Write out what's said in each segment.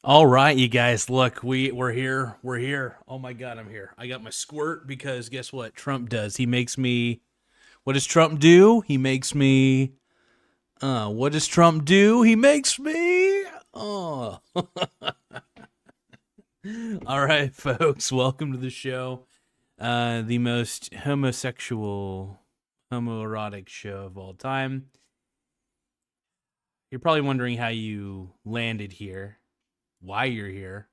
All right, you guys. Look, we're here. We're here. Oh my god, I'm here. I got my squirt because guess what? Trump does. He makes me. What does Trump do? He makes me. What does Trump do? He makes me. Oh. All right, folks. Welcome to the show. The most homosexual, homoerotic show of all time. You're probably wondering how you landed here, why you're here.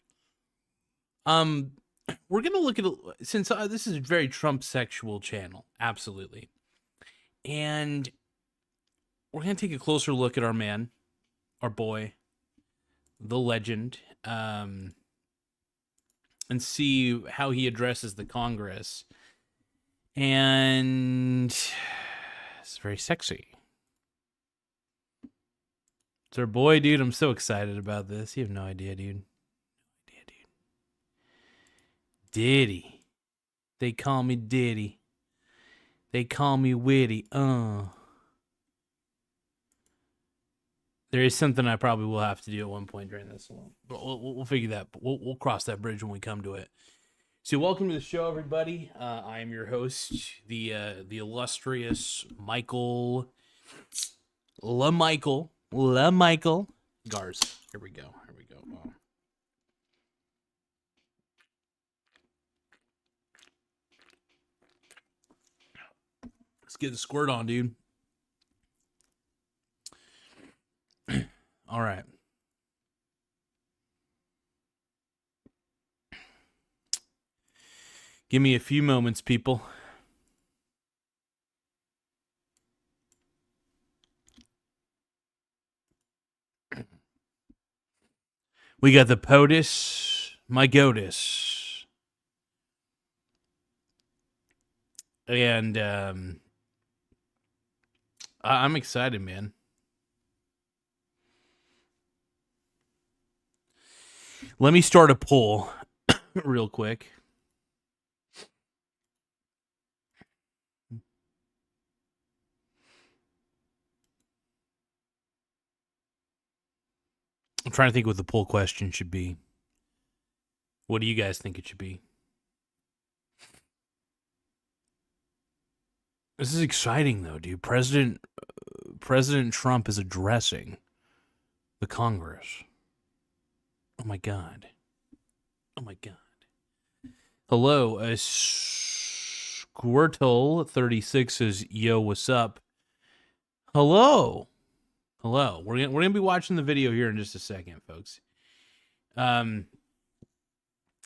Um, we're gonna look at since this is a very Trump sexual channel, absolutely, and we're gonna take a closer look at our man, our boy, the legend, and see how he addresses the Congress, and it's very sexy. It's our boy, dude. I'm so excited about this. You have no idea, dude. Diddy. They call me Diddy. They call me Witty. There is something I probably will have to do at one point during this, but we'll figure that. We'll cross that bridge when we come to it. So, welcome to the show, everybody. I am your host, the illustrious Michael Michael Garza. Here we go. Here we go. Oh. Let's get the squirt on, dude. All right. Give me a few moments, people. We got the POTUS, my GOTUS. And I'm excited, man. Let me start a poll real quick. I'm trying to think what the poll question should be. What do you guys think it should be? This is exciting, though, dude. President Trump is addressing the Congress. Oh my god. Oh my god. Hello, Squirtle36 says, "Yo, what's up?" Hello. Hello. We're gonna be watching the video here in just a second, folks. I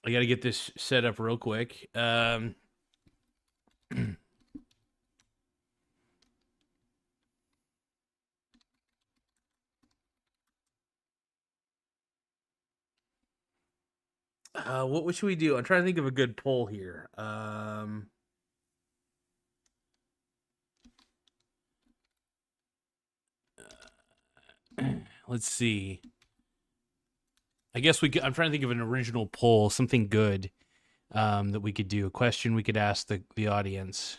got to get this set up real quick. What should we do? I'm trying to think of a good poll here. Let's see. I guess we could, I'm trying to think of an original poll, something good that we could do. A question we could ask the audience.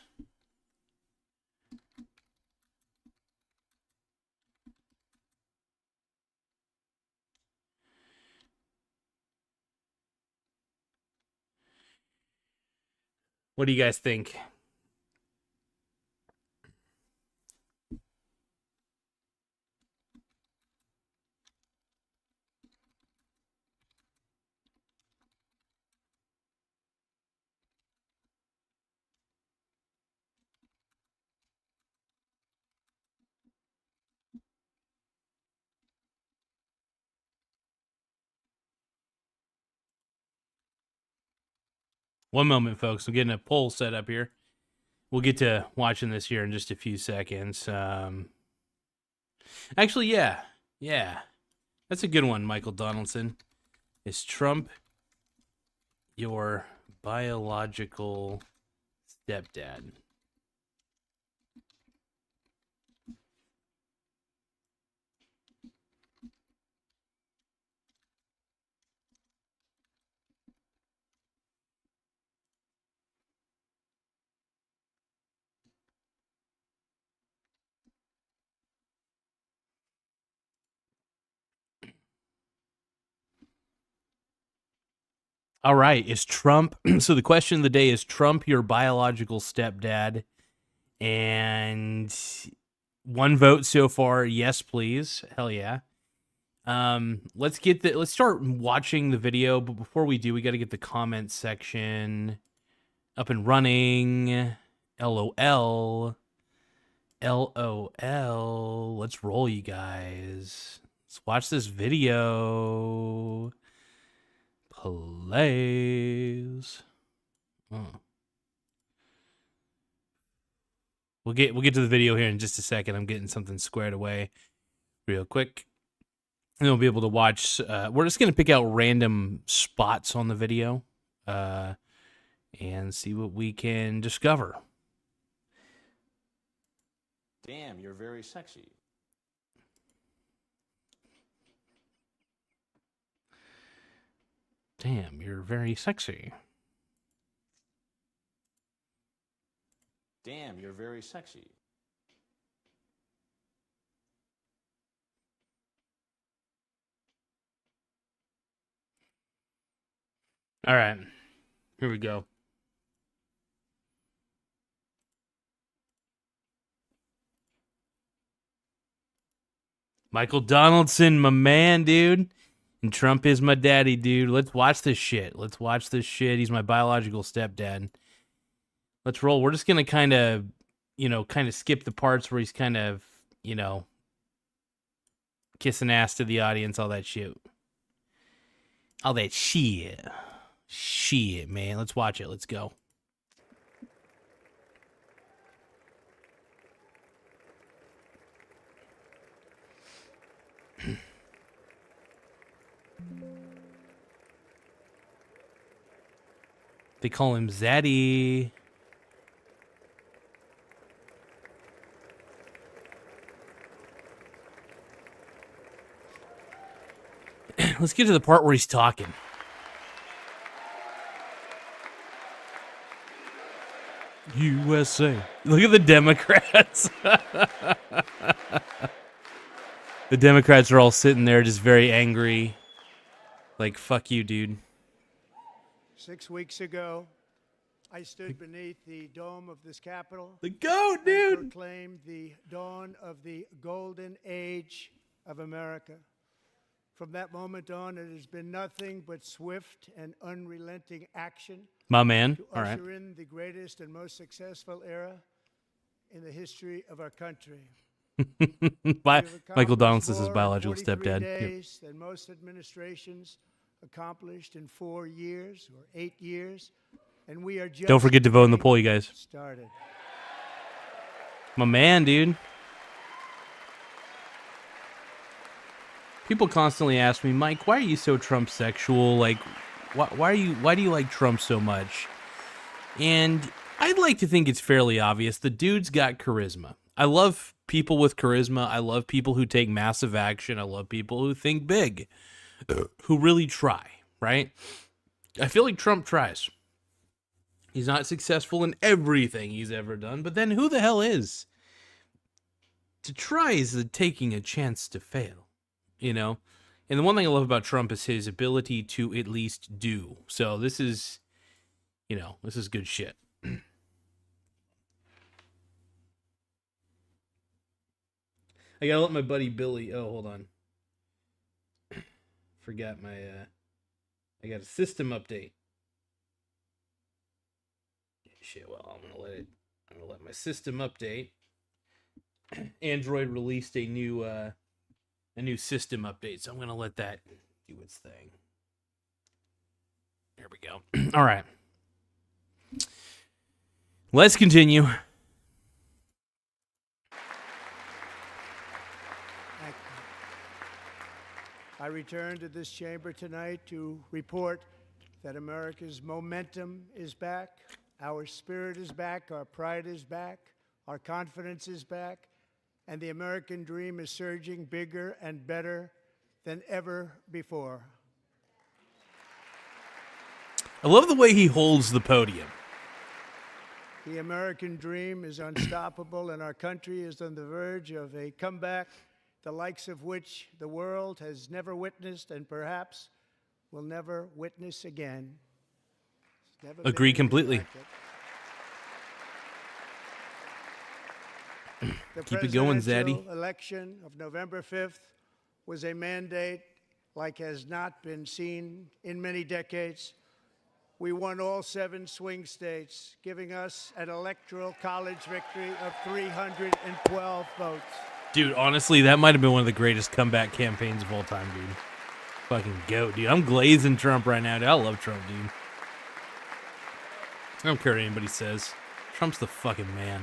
What do you guys think? One moment, folks. I'm getting a poll set up here. We'll get to watching this here in just a few seconds. Actually, yeah. That's a good one, Michael Donaldson. Is Trump your biological stepdad? All right, is Trump so the question of the day is Trump your biological stepdad? And one vote so far, yes please. Hell yeah. Let's start watching the video, but before we do, we got to get the comment section up and running. LOL. LOL. Let's roll, you guys. Let's watch this video. Plays. Oh. We'll get to the video here in just a second. I'm getting something squared away real quick. And we'll be able to watch. We're just going to pick out random spots on the video and see what we can discover. Damn, you're very sexy. Damn, you're very sexy. Damn, you're very sexy. All right, here we go. Michael Donaldson, my man, dude. And Trump is my daddy, dude. Let's watch this shit. Let's watch this shit. He's my biological stepdad. Let's roll. We're just going to kind of skip the parts where he's kind of, kissing ass to the audience, all that shit. All that shit. Shit, man. Let's watch it. Let's go. They call him Zaddy. Let's get to the part where he's talking. USA. Look at the Democrats. The Democrats are all sitting there just very angry. Like, fuck you, dude. 6 weeks ago, I stood beneath the dome of this Capitol. The GOAT, dude! And proclaimed the dawn of the golden age of America. From that moment on, it has been nothing but swift and unrelenting action. My man. To all right. usher in the greatest and most successful era in the history of our country. Michael Donaldson's his biological stepdad. Days than most administrations accomplished in 4 years or 8 years, and we are just Don't forget to vote in the poll, you guys. Started. My man, dude. People constantly ask me, Mike, why are you so Trump sexual? Like, why do you like Trump so much? And I'd like to think it's fairly obvious. The dude's got charisma. I love people with charisma. I love people who take massive action. I love people who think big, who really try, right? I feel like Trump tries. He's not successful in everything he's ever done, but then who the hell is? To try is taking a chance to fail. And the one thing I love about Trump is his ability to at least do. So this is, this is good shit. I gotta let my buddy Billy. Oh, hold on. Forgot my. I got a system update. Shit. Well, I'm gonna let my system update. Android released a new system update, so I'm gonna let that do its thing. There we go. All right. Let's continue. I return to this chamber tonight to report that America's momentum is back, our spirit is back, our pride is back, our confidence is back, and the American dream is surging bigger and better than ever before. I love the way he holds the podium. The American dream is unstoppable, and our country is on the verge of a comeback, the likes of which the world has never witnessed and perhaps will never witness again. Never Agree been completely. distracted. The Keep it going, Zaddy. presidential election of November 5th was a mandate like has not been seen in many decades. We won all 7 swing states, giving us an electoral college victory of 312 votes. Dude, honestly, that might have been one of the greatest comeback campaigns of all time, dude. Fucking goat, dude. I'm glazing Trump right now, dude. I love Trump, dude. I don't care what anybody says. Trump's the fucking man.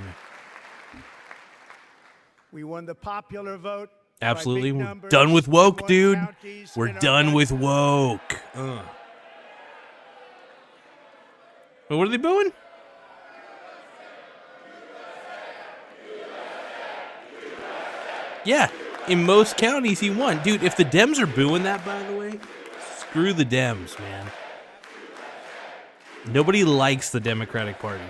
We won the popular vote. Absolutely. By big We're numbers done with in woke, one dude. counties We're in our done with country. woke. Well, what are they doing? Yeah, in most counties he won. Dude, if the Dems are booing that, by the way, screw the Dems, man. Nobody likes the Democratic Party.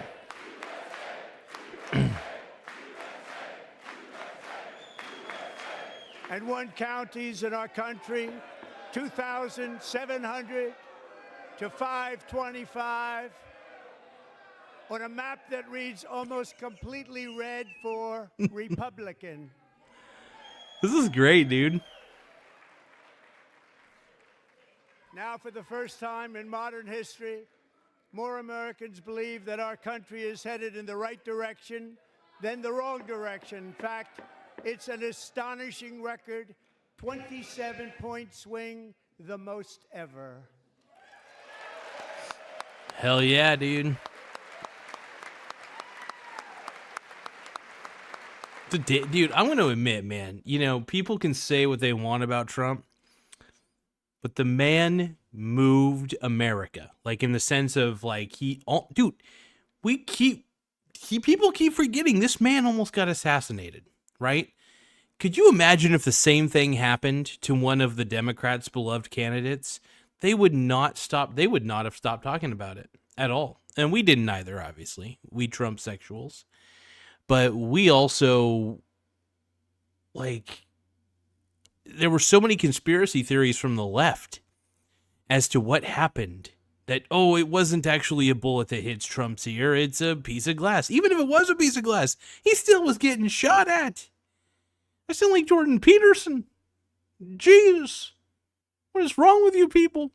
And won counties in our country, 2,700 to 525, on a map that reads almost completely red for Republican. This is great, dude. Now, for the first time in modern history, more Americans believe that our country is headed in the right direction than the wrong direction. In fact, it's an astonishing record, 27-point swing, the most ever. Hell yeah, dude. Dude, I'm going to admit, man, you know, people can say what they want about Trump, but the man moved America. Like, in the sense of, like, dude, people keep forgetting this man almost got assassinated, right? Could you imagine if the same thing happened to one of the Democrats' beloved candidates? They would not have stopped talking about it at all. And we didn't either, obviously. We Trump sexuals. But we also, like, there were so many conspiracy theories from the left as to what happened. That, oh, it wasn't actually a bullet that hits Trump's ear. It's a piece of glass. Even if it was a piece of glass, he still was getting shot at. I sound like Jordan Peterson. Jeez. What is wrong with you people?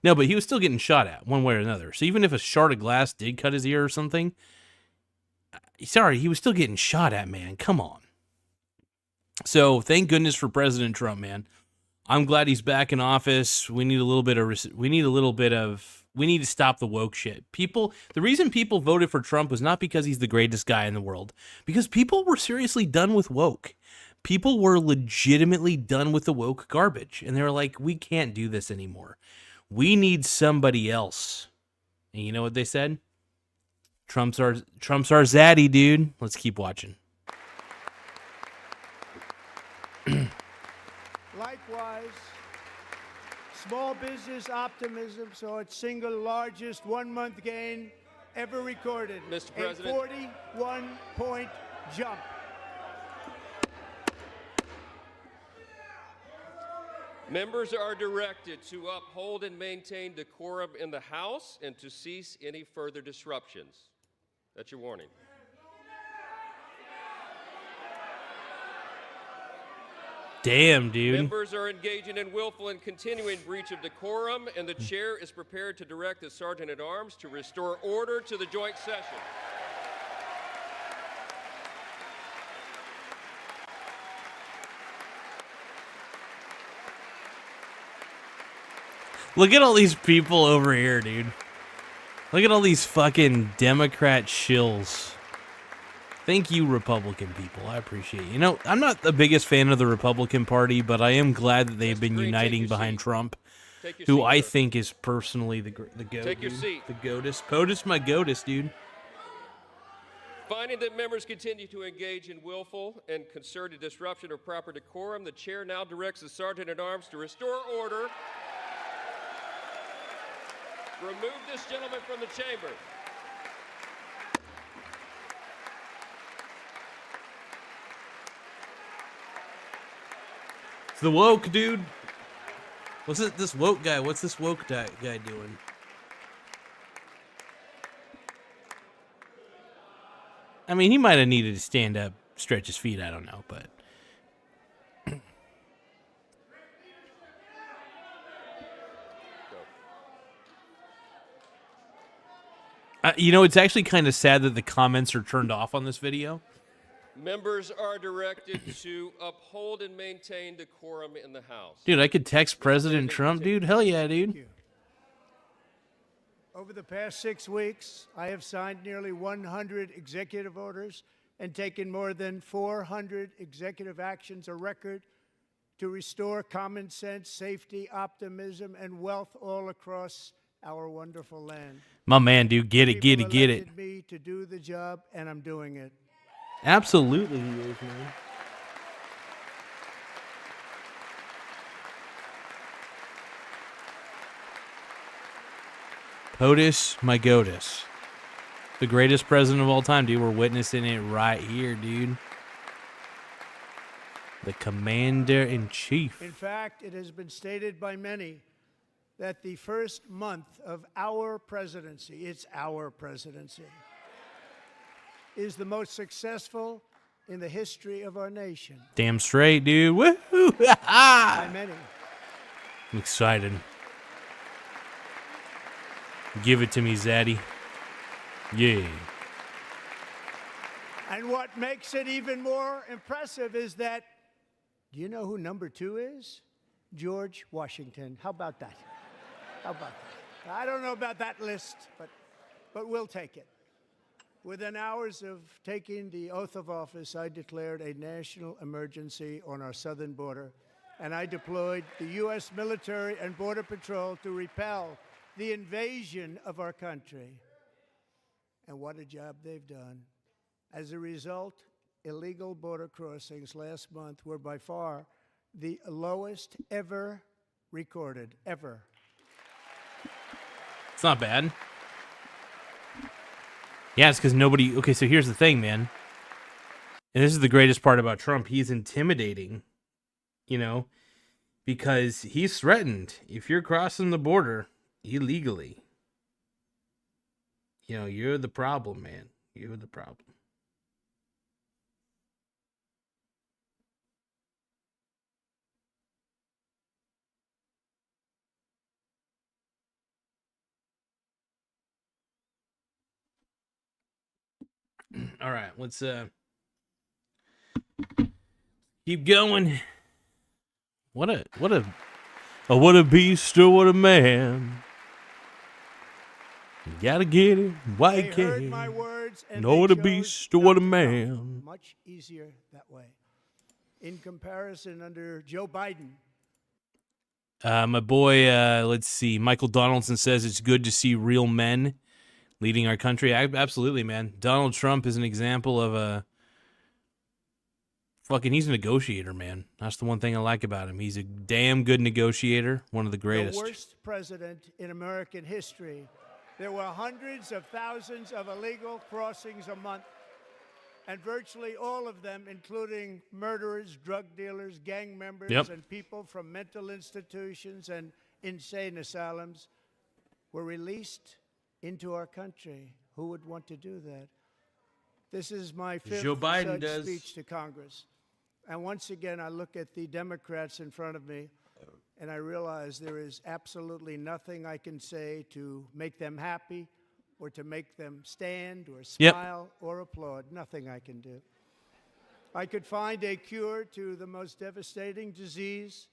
No, but he was still getting shot at one way or another. So even if a shard of glass did cut his ear or something, sorry, he was still getting shot at, man. Come on. So thank goodness for President Trump, man. I'm glad he's back in office. We need to stop the woke shit. The reason people voted for Trump was not because he's the greatest guy in the world, because people were seriously done with woke. People were legitimately done with the woke garbage. And they were like, we can't do this anymore. We need somebody else. And you know what they said? Trump's our zaddy, dude. Let's keep watching. Likewise, small business optimism saw its single largest one-month gain ever recorded. Mr. President. A 41-point jump. Members are directed to uphold and maintain decorum in the House and to cease any further disruptions. That's your warning. Damn, dude. Members are engaging in willful and continuing breach of decorum, and the chair is prepared to direct the Sergeant-at-Arms to restore order to the joint session. Look at all these people over here, dude. Look at all these fucking Democrat shills. Thank you, Republican people. I appreciate it. You know, I'm not the biggest fan of the Republican Party, but I am glad that they've been Green, uniting behind seat. Trump, Take your who seat, I sir. think is personally the goat. Take your dude. seat. The goatist. POTUS, my goatist, dude. Finding that members continue to engage in willful and concerted disruption of proper decorum, the chair now directs the Sergeant-at-Arms to restore order. Remove this gentleman from the chamber. It's the woke, dude. What's this woke guy? What's this woke guy doing? I mean, he might have needed to stand up, stretch his feet. I don't know, but you know, it's actually kind of sad that the comments are turned off on this video. Members are directed to uphold and maintain decorum in the House. Dude, I could text President Trump, dude. Hell yeah, dude. Over the past 6 weeks, I have signed nearly 100 executive orders and taken more than 400 executive actions, a record to restore common sense, safety, optimism, and wealth all across our wonderful land. My man, dude, get it, get it, get it. People elected me to do the job, and I'm doing it. Absolutely, he is, man. POTUS, my GOTUS. The greatest president of all time, dude. We're witnessing it right here, dude. The commander-in-chief. In fact, it has been stated by many that the first month of our presidency, it's our presidency, is the most successful in the history of our nation. Damn straight, dude. Woohoo! By many. I'm excited. Give it to me, Zaddy. Yeah. And what makes it even more impressive is that, do you know who number 2 is? George Washington. How about that? How about that? I don't know about that list, but we'll take it. Within hours of taking the oath of office, I declared a national emergency on our southern border, and I deployed the U.S. military and Border Patrol to repel the invasion of our country. And what a job they've done. As a result, illegal border crossings last month were by far the lowest ever recorded, ever. It's not bad. Yeah, it's because nobody... Okay, so here's the thing, man. And this is the greatest part about Trump. He's intimidating, you know, because he's threatened. If you're crossing the border illegally, you know, you're the problem, man. You're the problem. All right, let's keep going. What a beast or what a man. You gotta get it. Why They can't heard my words and know they what a chose beast or not what a to come. man. Much easier that way. In comparison, under Joe Biden, My boy, let's see. Michael Donaldson says it's good to see real men leading our country. Absolutely, man. Donald Trump is an example of a he's a negotiator, man. That's the one thing I like about him. He's a damn good negotiator. One of the greatest. the worst president in American history. There were hundreds of thousands of illegal crossings a month, and virtually all of them, including murderers, drug dealers, gang members, Yep. and people from mental institutions and insane asylums, were released into our country. Who would want to do that? This is my fifth Joe Biden such does. speech to Congress. And once again, I look at the Democrats in front of me, and I realize there is absolutely nothing I can say to make them happy or to make them stand or Yep. smile or applaud. Nothing I can do. I could find a cure to the most devastating disease,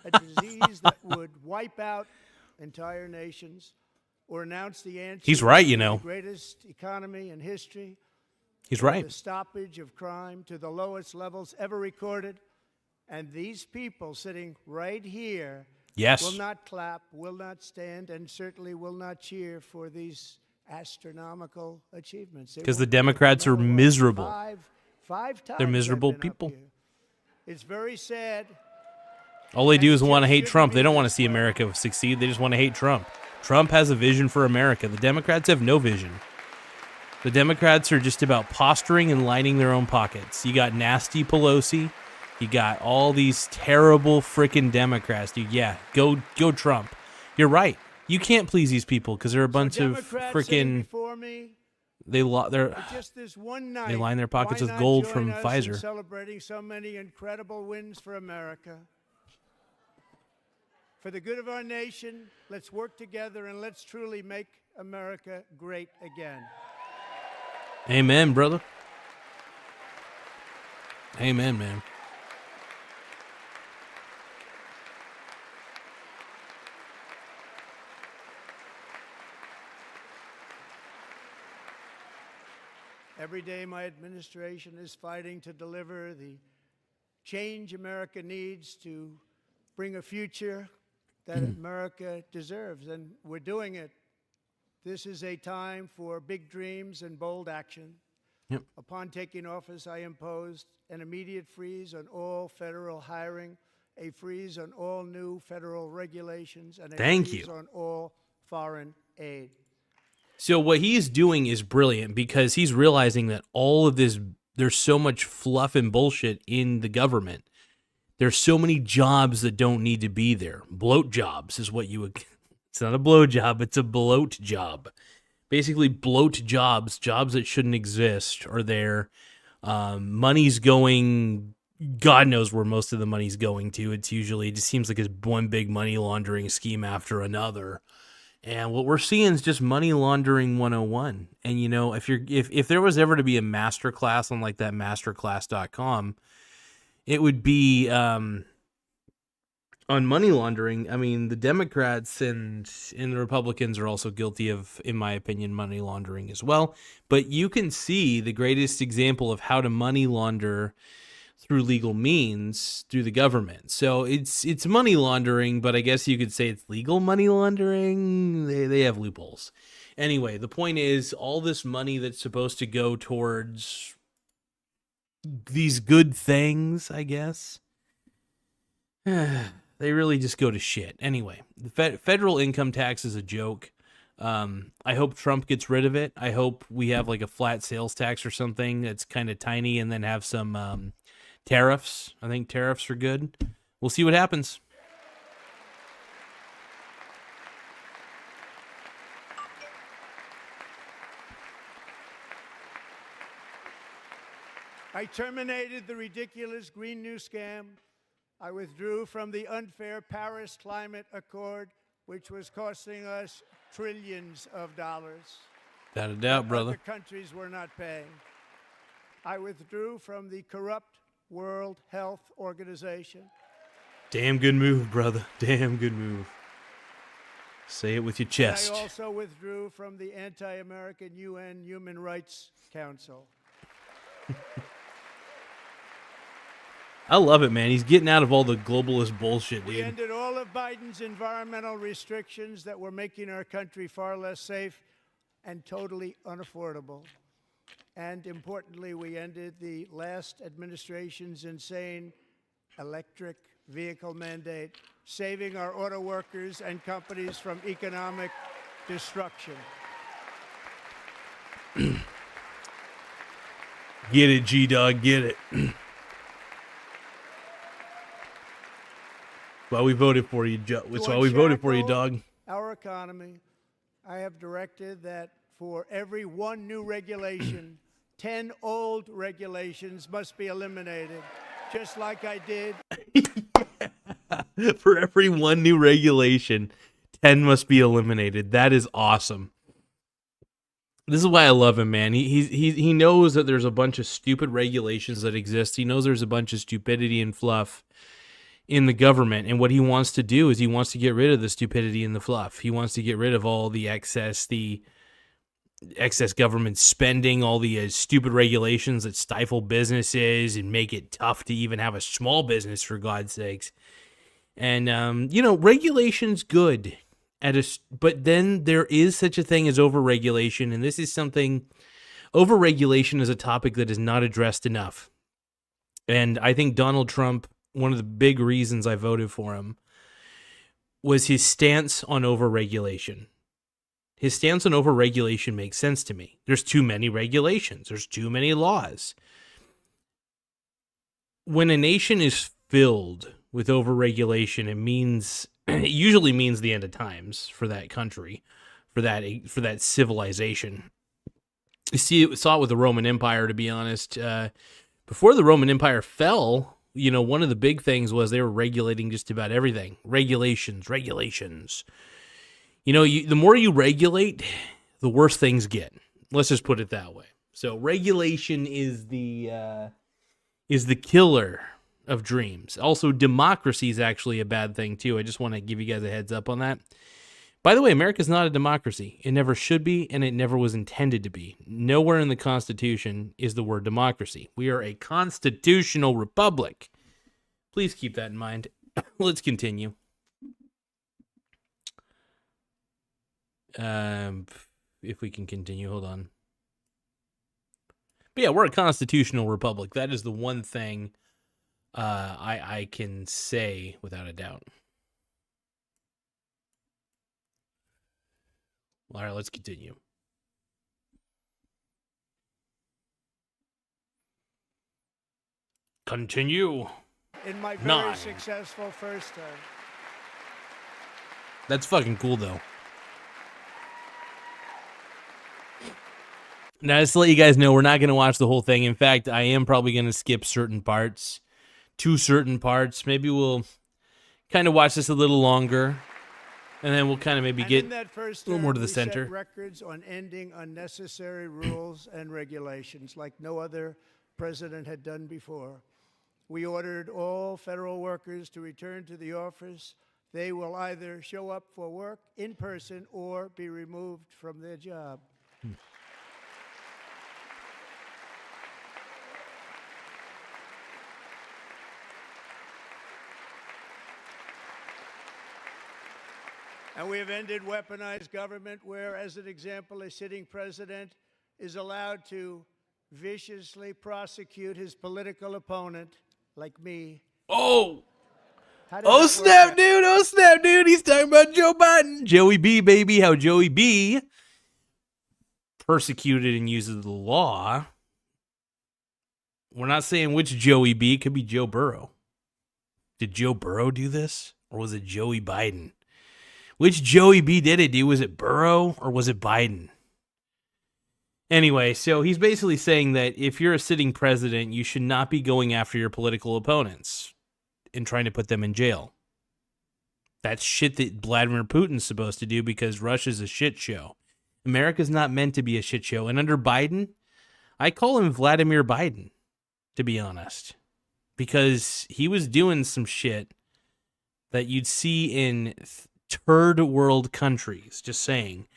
a disease that would wipe out entire nations, or announce the answer He's right, you to know. the greatest economy in history, He's the right. stoppage of crime to the lowest levels ever recorded. And these people sitting right here Yes. will not clap, will not stand, and certainly will not cheer for these astronomical achievements. They 'Cause the won't Democrats are remember what, miserable. Five times They're I've miserable been up people. here. It's very sad. All they do is And want to just hate shouldn't Trump. They be don't want to this see way. America succeed. They just want to hate Trump. Trump has a vision for America. The Democrats have no vision. The Democrats are just about posturing and lining their own pockets. You got nasty Pelosi. You got all these terrible freaking Democrats, dude. Yeah, go Trump. You're right. You can't please these people because they're a bunch of Democrats sitting freaking before me, For just this one night, they line their pockets why with not gold join from us Pfizer. in celebrating so many incredible wins for America. For the good of our nation, let's work together and let's truly make America great again. Amen, brother. Amen, man. Every day, my administration is fighting to deliver the change America needs to bring a future that America deserves, and we're doing it. This is a time for big dreams and bold action. Yep. Upon taking office, I imposed an immediate freeze on all federal hiring, a freeze on all new federal regulations, and a freeze on all foreign aid. So what he's doing is brilliant because he's realizing that all of this, there's so much fluff and bullshit in the government. There's so many jobs that don't need to be there. Bloat jobs is what you would, it's not a blow job, it's a bloat job. Basically bloat jobs that shouldn't exist are there. Money's going, God knows where most of the money's going to. It just seems like it's one big money laundering scheme after another. And what we're seeing is just money laundering 101. And you know, if there was ever to be a master class on like that masterclass.com, it would be on money laundering. I mean, the Democrats and the Republicans are also guilty of, in my opinion, money laundering as well. But you can see the greatest example of how to money launder through legal means through the government. So it's money laundering, but I guess you could say it's legal money laundering. They have loopholes. Anyway, the point is all this money that's supposed to go towards these good things, I guess, they really just go to shit. Anyway, the federal income tax is a joke. I hope Trump gets rid of it. I hope we have like a flat sales tax or something that's kind of tiny, and then have some tariffs. I think tariffs are good. We'll see what happens. I terminated the ridiculous Green New Scam. I withdrew from the unfair Paris Climate Accord, which was costing us trillions of dollars. Without a doubt, brother. Other countries were not paying. I withdrew from the corrupt World Health Organization. Damn good move, brother. Damn good move. Say it with your chest. I also withdrew from the anti-American UN Human Rights Council. I love it, man. He's getting out of all the globalist bullshit, dude. We ended all of Biden's environmental restrictions that were making our country far less safe and totally unaffordable. And importantly, we ended the last administration's insane electric vehicle mandate, saving our auto workers and companies from economic destruction. Get it, G-Dog, get it. Why we voted for you, it's why we voted for you, dog. Our economy, I have directed that for every one new regulation, 10 old regulations must be eliminated, just like I did. For every one new regulation, 10 must be eliminated. That is awesome. This is why I love him, man. He knows that there's a bunch of stupid regulations that exist. He knows there's a bunch of stupidity and fluff in the government, and what he wants to do is he wants to get rid of the stupidity and the fluff. He wants to get rid of all the excess government spending, all the stupid regulations that stifle businesses and make it tough to even have a small business, for God's sakes. And regulation's good but then there is such a thing as overregulation, and this is something. Overregulation is a topic that is not addressed enough, and I think Donald Trump, one of the big reasons I voted for him, was his stance on overregulation. His stance on overregulation makes sense to me. There's too many regulations. There's too many laws. When a nation is filled with overregulation, it usually means the end of times for that country, for that civilization. You saw it with the Roman Empire, to be honest. Before the Roman Empire fell, one of the big things was they were regulating just about everything. Regulations. The more you regulate, the worse things get. Let's just put it that way. So regulation is the killer of dreams. Also, democracy is actually a bad thing too. I just want to give you guys a heads up on that. By the way, America's not a democracy. It never should be, and it never was intended to be. Nowhere in the Constitution is the word democracy. We are a constitutional republic. Please keep that in mind. Let's continue. If we can continue, hold on. But yeah, we're a constitutional republic. That is the one thing I can say without a doubt. All right, let's continue. Continue. In my very 9. successful first term. That's fucking cool, though. Now, just to let you guys know, we're not going to watch the whole thing. In fact, I am probably going to skip certain parts. 2 certain parts. Maybe we'll kind of watch this a little longer. And then we'll kind of maybe get a little more to the center. Set records on ending unnecessary rules and regulations like no other president had done before. We ordered all federal workers to return to the office. They will either show up for work in person or be removed from their job. And we have ended weaponized government where, as an example, a sitting president is allowed to viciously prosecute his political opponent, like me. Oh! How does Oh, that snap, work? dude. Oh, snap, dude. He's talking about Joe Biden. Joey B, baby. How Joey B persecuted and uses the law. We're not saying which Joey B. It could be Joe Burrow. Did Joe Burrow do this? Or was it Joey Biden? Which Joey B did it, dude? Was it Burrow or was it Biden? Anyway, so he's basically saying that if you're a sitting president, you should not be going after your political opponents and trying to put them in jail. That's shit that Vladimir Putin's supposed to do because Russia's a shit show. America's not meant to be a shit show. And under Biden, I call him Vladimir Biden, to be honest. Because he was doing some shit that you'd see in third world countries. Just saying.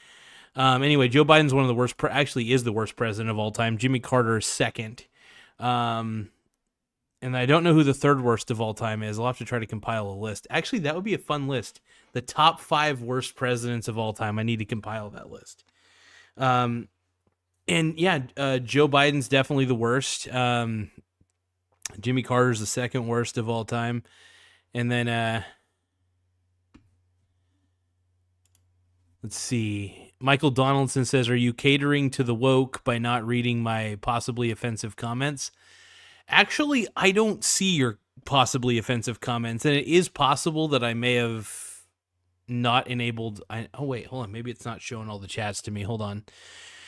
Anyway, Joe Biden's one of the worst, actually is the worst president of all time. Jimmy Carter is second. And I don't know who the third worst of all time is. I'll have to try to compile a list. Actually, that would be a fun list. The top 5 worst presidents of all time. I need to compile that list. And yeah, Joe Biden's definitely the worst. Jimmy Carter's the second worst of all time. And then, let's see. Michael Donaldson says, are you catering to the woke by not reading my possibly offensive comments? Actually, I don't see your possibly offensive comments, and it is possible that I may have not enabled... oh, wait, hold on. Maybe it's not showing all the chats to me. Hold on.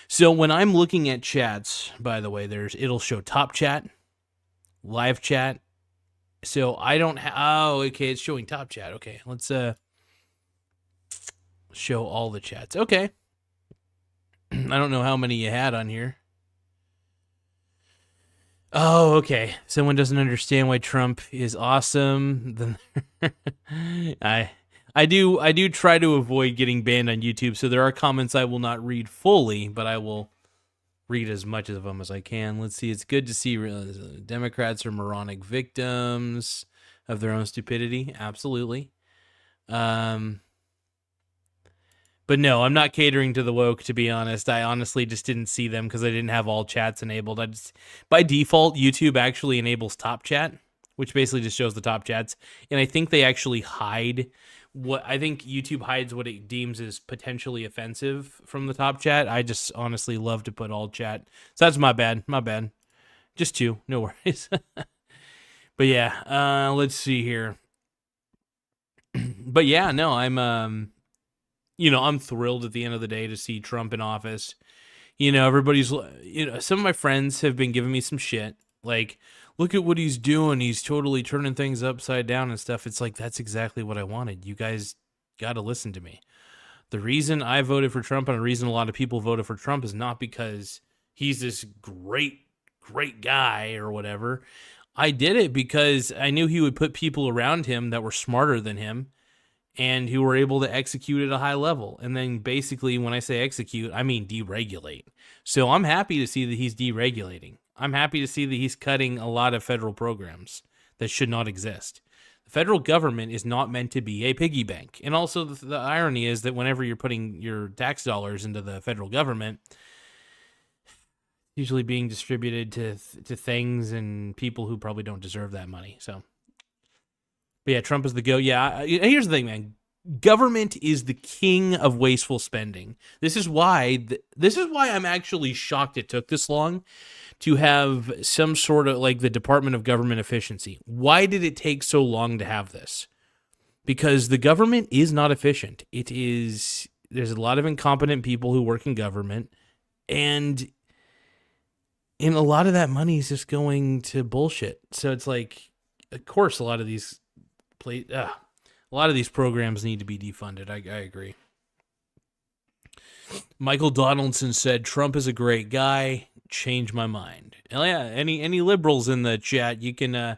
So when I'm looking at chats, by the way, it'll show top chat, live chat. So I don't have... Oh, okay, it's showing top chat. Okay, let's show all the chats. Okay. I don't know how many you had on here. Oh, okay. Someone doesn't understand why Trump is awesome. Then I do try to avoid getting banned on YouTube, so there are comments I will not read fully, but I will read as much of them as I can. Let's see. It's good to see Democrats are moronic victims of their own stupidity. Absolutely. But no, I'm not catering to the woke, to be honest. I honestly just didn't see them because I didn't have all chats enabled. By default, YouTube actually enables top chat, which basically just shows the top chats. And I think they actually hide I think YouTube hides what it deems as potentially offensive from the top chat. I just honestly love to put all chat. So that's my bad. My bad. Just 2. No worries. But yeah, let's see here. But yeah, no, I'm thrilled at the end of the day to see Trump in office. You know, everybody's, some of my friends have been giving me some shit. Like, look at what he's doing. He's totally turning things upside down and stuff. It's like, that's exactly what I wanted. You guys got to listen to me. The reason I voted for Trump and the reason a lot of people voted for Trump is not because he's this great guy or whatever. I did it because I knew he would put people around him that were smarter than him and who were able to execute at a high level. And then basically, when I say execute, I mean deregulate. So I'm happy to see that he's deregulating. I'm happy to see that he's cutting a lot of federal programs that should not exist. The federal government is not meant to be a piggy bank. And also the irony is that whenever you're putting your tax dollars into the federal government, usually being distributed to things and people who probably don't deserve that money. So, but yeah, Trump is the go. Yeah, here's the thing, man. Government is the king of wasteful spending. This is why I'm actually shocked it took this long to have some sort of like the Department of Government Efficiency. Why did it take so long to have this? Because the government is not efficient. There's a lot of incompetent people who work in government, and a lot of that money is just going to bullshit. So it's like, of course, a lot of these programs need to be defunded. I agree. Michael Donaldson said, Trump is a great guy. Change my mind. Hell yeah. Any liberals in the chat, you can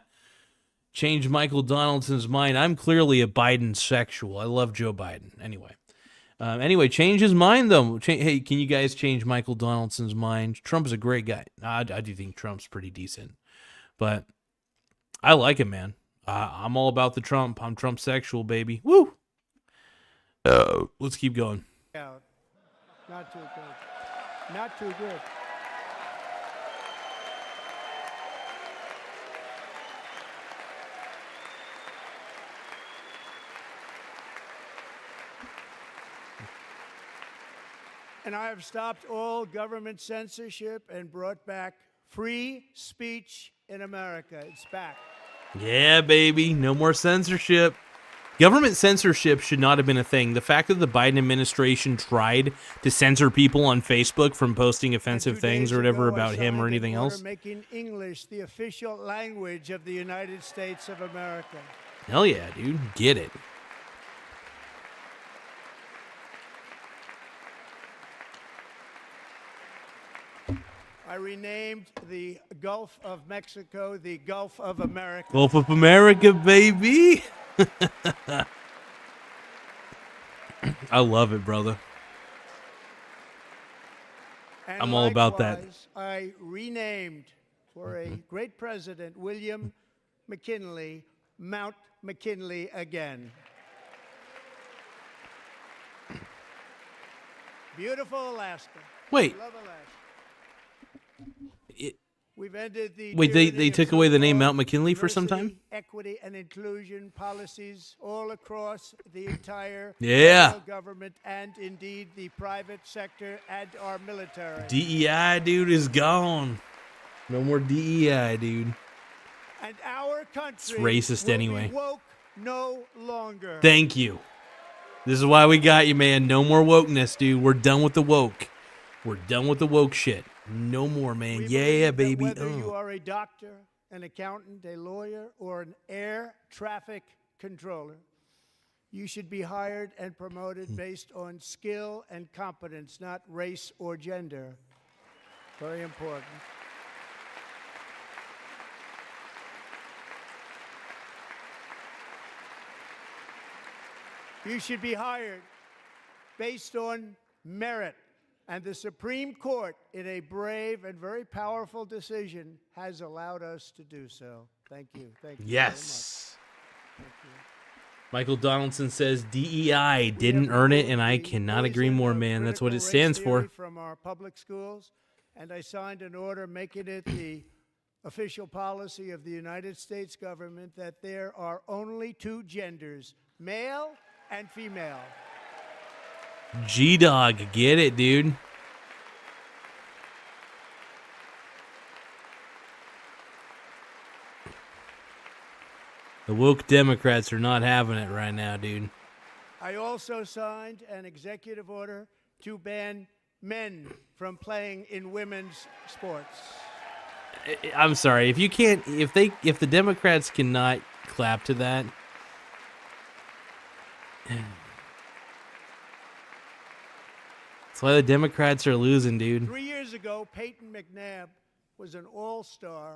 change Michael Donaldson's mind. I'm clearly a Biden sexual. I love Joe Biden. Anyway, change his mind, though. Hey, can you guys change Michael Donaldson's mind? Trump's a great guy. I do think Trump's pretty decent. But I like him, man. I'm all about the Trump. I'm Trump sexual, baby. Woo! Let's keep going. Not too good. Not too good. And I have stopped all government censorship and brought back free speech in America. It's back. Yeah, baby. No more censorship. Government censorship should not have been a thing. The fact that the Biden administration tried to censor people on Facebook from posting offensive things or whatever about him or anything else. Making English the official language of the United States of America. Hell yeah, dude. Get it. I renamed the Gulf of Mexico the Gulf of America. Gulf of America, baby. I love it, brother. And I'm all about that. I renamed for a great president, William McKinley, Mount McKinley again. Beautiful Alaska. Wait. Love Alaska. It, We've ended the wait, they took away the name Mount McKinley for some time? Equity and inclusion policies all across the entire Yeah. federal government and indeed the private sector and our military. DEI, dude, is gone. No more DEI, dude. And our country It's racist will anyway. be woke no longer. Thank you. This is why we got you, man. No more wokeness, dude. We're done with the woke. We're done with the woke shit. No more, man. We Yeah, believe baby. that whether you are a doctor, an accountant, a lawyer, or an air traffic controller, you should be hired and promoted based on skill and competence, not race or gender. Very important. You should be hired based on merit. And the Supreme Court, in a brave and very powerful decision, has allowed us to do so. Thank you. Thank you. Yes. Very much. Thank you. Michael Donaldson says DEI didn't earn it, and I cannot agree more, man. That's what it stands for. From our public schools, and I signed an order making it the official policy of the United States government that there are only two genders, male and female. G-Dog, get it, dude. The woke Democrats are not having it right now, dude. I also signed an executive order to ban men from playing in women's sports. I'm sorry, if you can't, if the Democrats cannot clap to that, that's why the Democrats are losing, dude. 3 years ago, Peyton McNabb was an all-star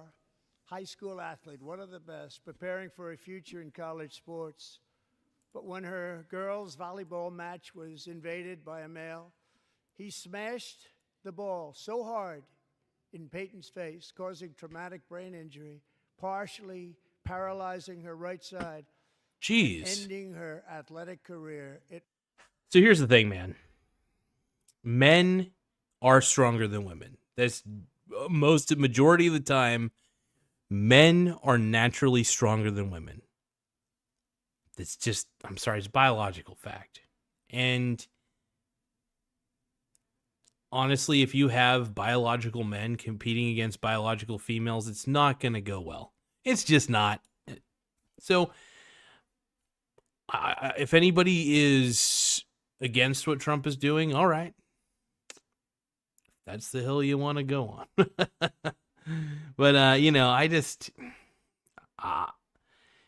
high school athlete, one of the best, preparing for a future in college sports. But when her girls' volleyball match was invaded by a male, he smashed the ball so hard in Peyton's face, causing traumatic brain injury, partially paralyzing her right side, Jeez. ending her athletic career. So here's the thing, man. Men are stronger than women. That's majority of the time. Men are naturally stronger than women. It's just, I'm sorry, it's a biological fact. And honestly, if you have biological men competing against biological females, it's not going to go well. It's just not. So, if anybody is against what Trump is doing, all right. That's the hill you want to go on. But, I just...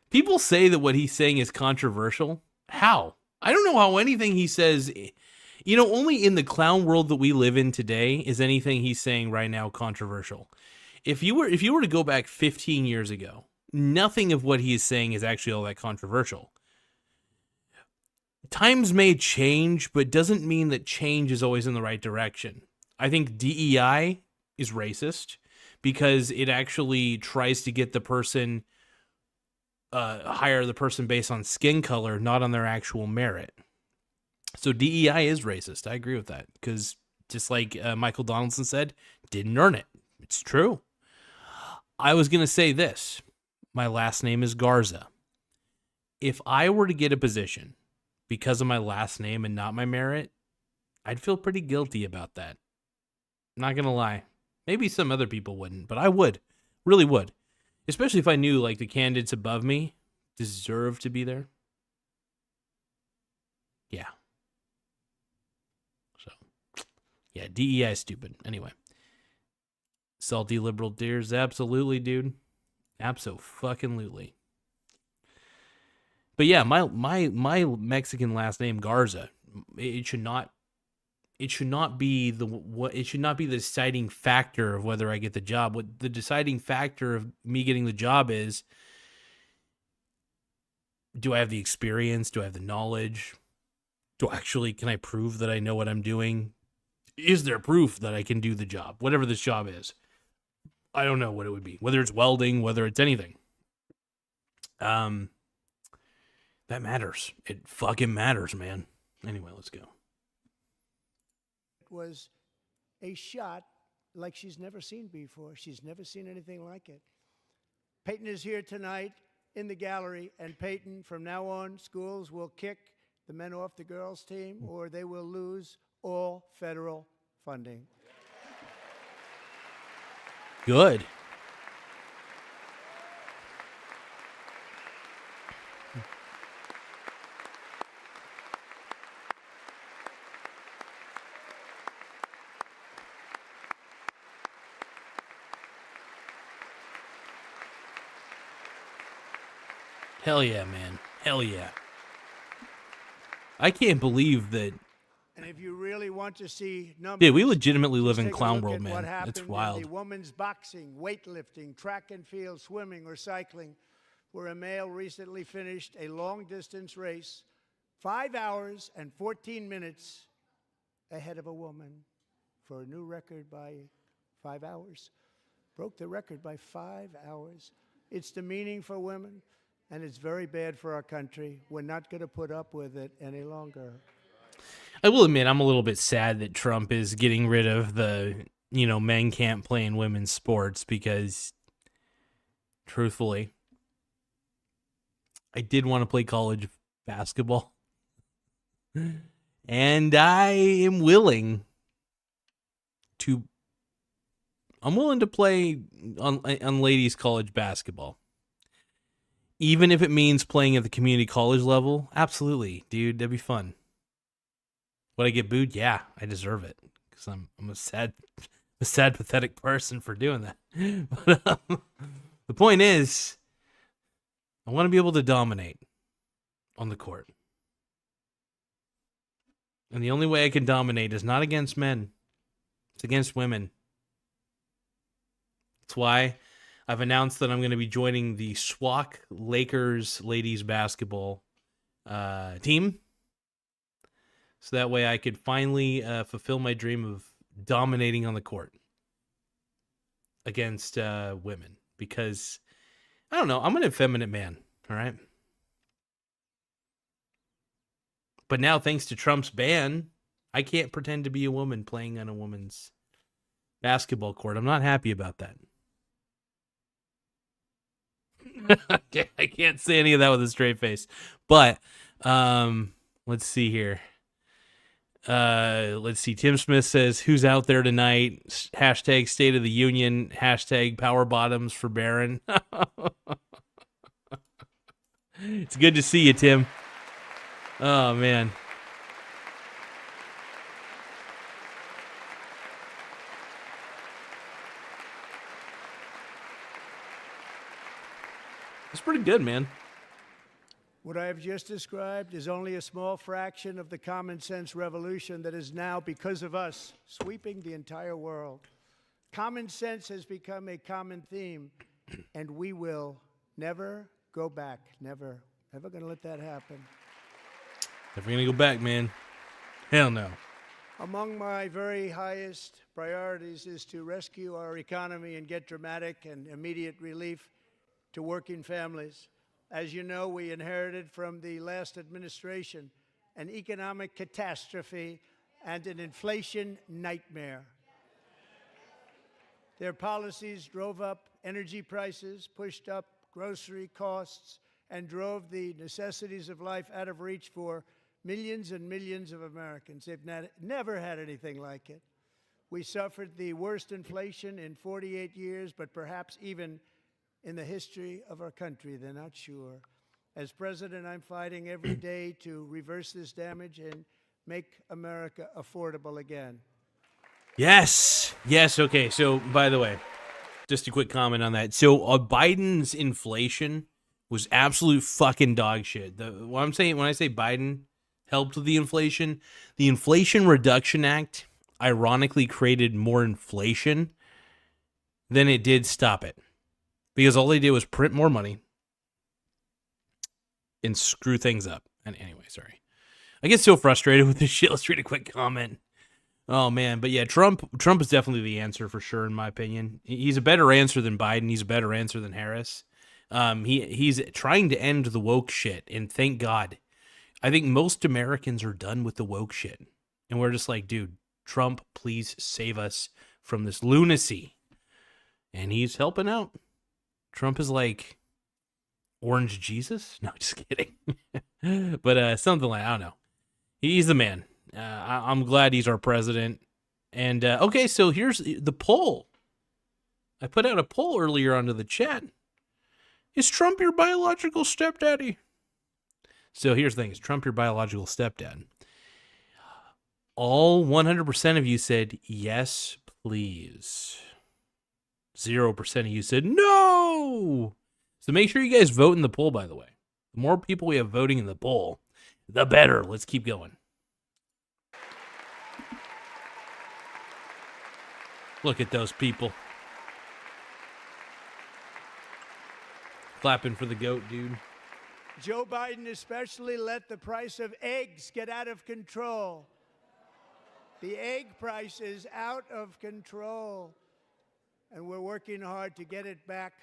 people say that what he's saying is controversial. How? I don't know how anything he says... only in the clown world that we live in today is anything he's saying right now controversial. If you were to go back 15 years ago, nothing of what he is saying is actually all that controversial. Times may change, but doesn't mean that change is always in the right direction. I think DEI is racist because it actually tries to get the person, hire the person based on skin color, not on their actual merit. So DEI is racist. I agree with that because just like Michael Donaldson said, didn't earn it. It's true. I was going to say this. My last name is Garza. If I were to get a position because of my last name and not my merit, I'd feel pretty guilty about that. Not going to lie. Maybe some other people wouldn't, but I would. Really would. Especially if I knew like the candidates above me deserve to be there. Yeah. So, yeah, DEI is stupid. Anyway. Salty liberal deers, absolutely, dude. Abso-fucking-lutely. But yeah, my Mexican last name Garza, it should not be the deciding factor of whether I get the job. What the deciding factor of me getting the job is, do I have the experience? Do I have the knowledge? Can I prove that I know what I'm doing? Is there proof that I can do the job? Whatever this job is. I don't know what it would be. Whether it's welding, whether it's anything. That matters. It fucking matters, man. Anyway, let's go. It was a shot like she's never seen before. She's never seen anything like it. Peyton is here tonight in the gallery, and Peyton, from now on, schools will kick the men off the girls' team, or they will lose all federal funding. Good. Hell yeah, man. Hell yeah. I can't believe that. And if you really want to see numbers, Dude, we legitimately live just in take a clown look world, at what man. happened It's in wild. the women's boxing, weightlifting, track and field, swimming, or cycling, where a male recently finished a long-distance race 5 hours and 14 minutes ahead of a woman for a new record by 5 hours. Broke the record by 5 hours. It's demeaning for women, and it's very bad for our country. We're not going to put up with it any longer. I will admit, I'm a little bit sad that Trump is getting rid of the, men can't play in women's sports because, truthfully, I did want to play college basketball. And I am willing to play on ladies college basketball. Even if it means playing at the community college level, absolutely, dude, that'd be fun. Would I get booed? Yeah, I deserve it. because I'm a sad, pathetic person for doing that. But the point is, I want to be able to dominate on the court. And the only way I can dominate is not against men. It's against women. That's why I've announced that I'm going to be joining the SWAC Lakers ladies basketball team. So that way I could finally fulfill my dream of dominating on the court against women. Because, I don't know, I'm an effeminate man, all right? But now, thanks to Trump's ban, I can't pretend to be a woman playing on a woman's basketball court. I'm not happy about that. I can't say any of that with a straight face. But let's see here. Let's see. Tim Smith says, who's out there tonight? Hashtag State of the Union. Hashtag Power Bottoms for Barron. It's good to see you, Tim. Oh, man. It's pretty good, man. What I have just described is only a small fraction of the common sense revolution that is now, because of us, sweeping the entire world. Common sense has become a common theme, and we will never go back. Never. Never going to let that happen. Never gonna go back, man. Hell no. Among my very highest priorities is to rescue our economy and get dramatic and immediate relief to working families. As you know, we inherited from the last administration an economic catastrophe and an inflation nightmare. Their policies drove up energy prices, pushed up grocery costs, and drove the necessities of life out of reach for millions and millions of Americans. They've never had anything like it. We suffered the worst inflation in 48 years, but perhaps even in the history of our country. They're not sure. As president, I'm fighting every day to reverse this damage and make America affordable again. Yes. Yes. Okay. So, by the way, just a quick comment on that. So, Biden's inflation was absolute fucking dog shit. What I'm saying when I say Biden helped with the Inflation Reduction Act ironically created more inflation than it did stop it. Because all they did was print more money and screw things up. And anyway, sorry. I get so frustrated with this shit. Let's read a quick comment. Oh, man. But yeah, Trump is definitely the answer for sure, in my opinion. He's a better answer than Biden. He's a better answer than Harris. He's trying to end the woke shit, and thank God. I think most Americans are done with the woke shit. And we're just like, dude, Trump, please save us from this lunacy. And he's helping out. Trump is like Orange Jesus? No, just kidding. But something like, I don't know. He's the man. I'm glad he's our president. And, okay, so here's the poll. I put out a poll earlier onto the chat. Is Trump your biological stepdaddy? So here's the thing. Is Trump your biological stepdad? All 100% of you said, yes, please. 0% of you said, no. So make sure you guys vote in the poll, by the way. The more people we have voting in the poll, the better. Let's keep going. Look at those people. Clapping for the goat, dude. Joe Biden especially let the price of eggs get out of control. The egg price is out of control, and we're working hard to get it back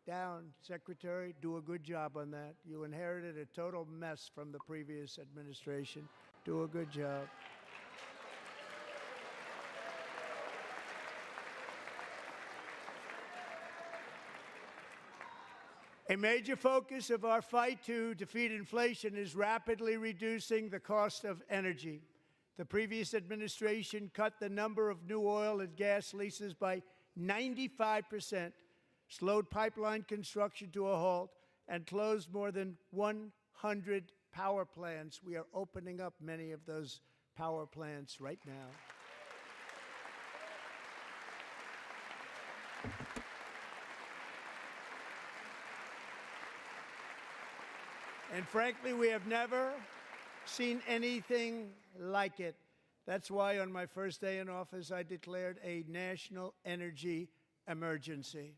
down. Secretary, do a good job on that. You inherited a total mess from the previous administration. Do a good job. A major focus of our fight to defeat inflation is rapidly reducing the cost of energy. The previous administration cut the number of new oil and gas leases by 95%, slowed pipeline construction to a halt, and closed more than 100 power plants. We are opening up many of those power plants right now. And frankly, we have never seen anything like it. That's why on my first day in office, I declared a national energy emergency.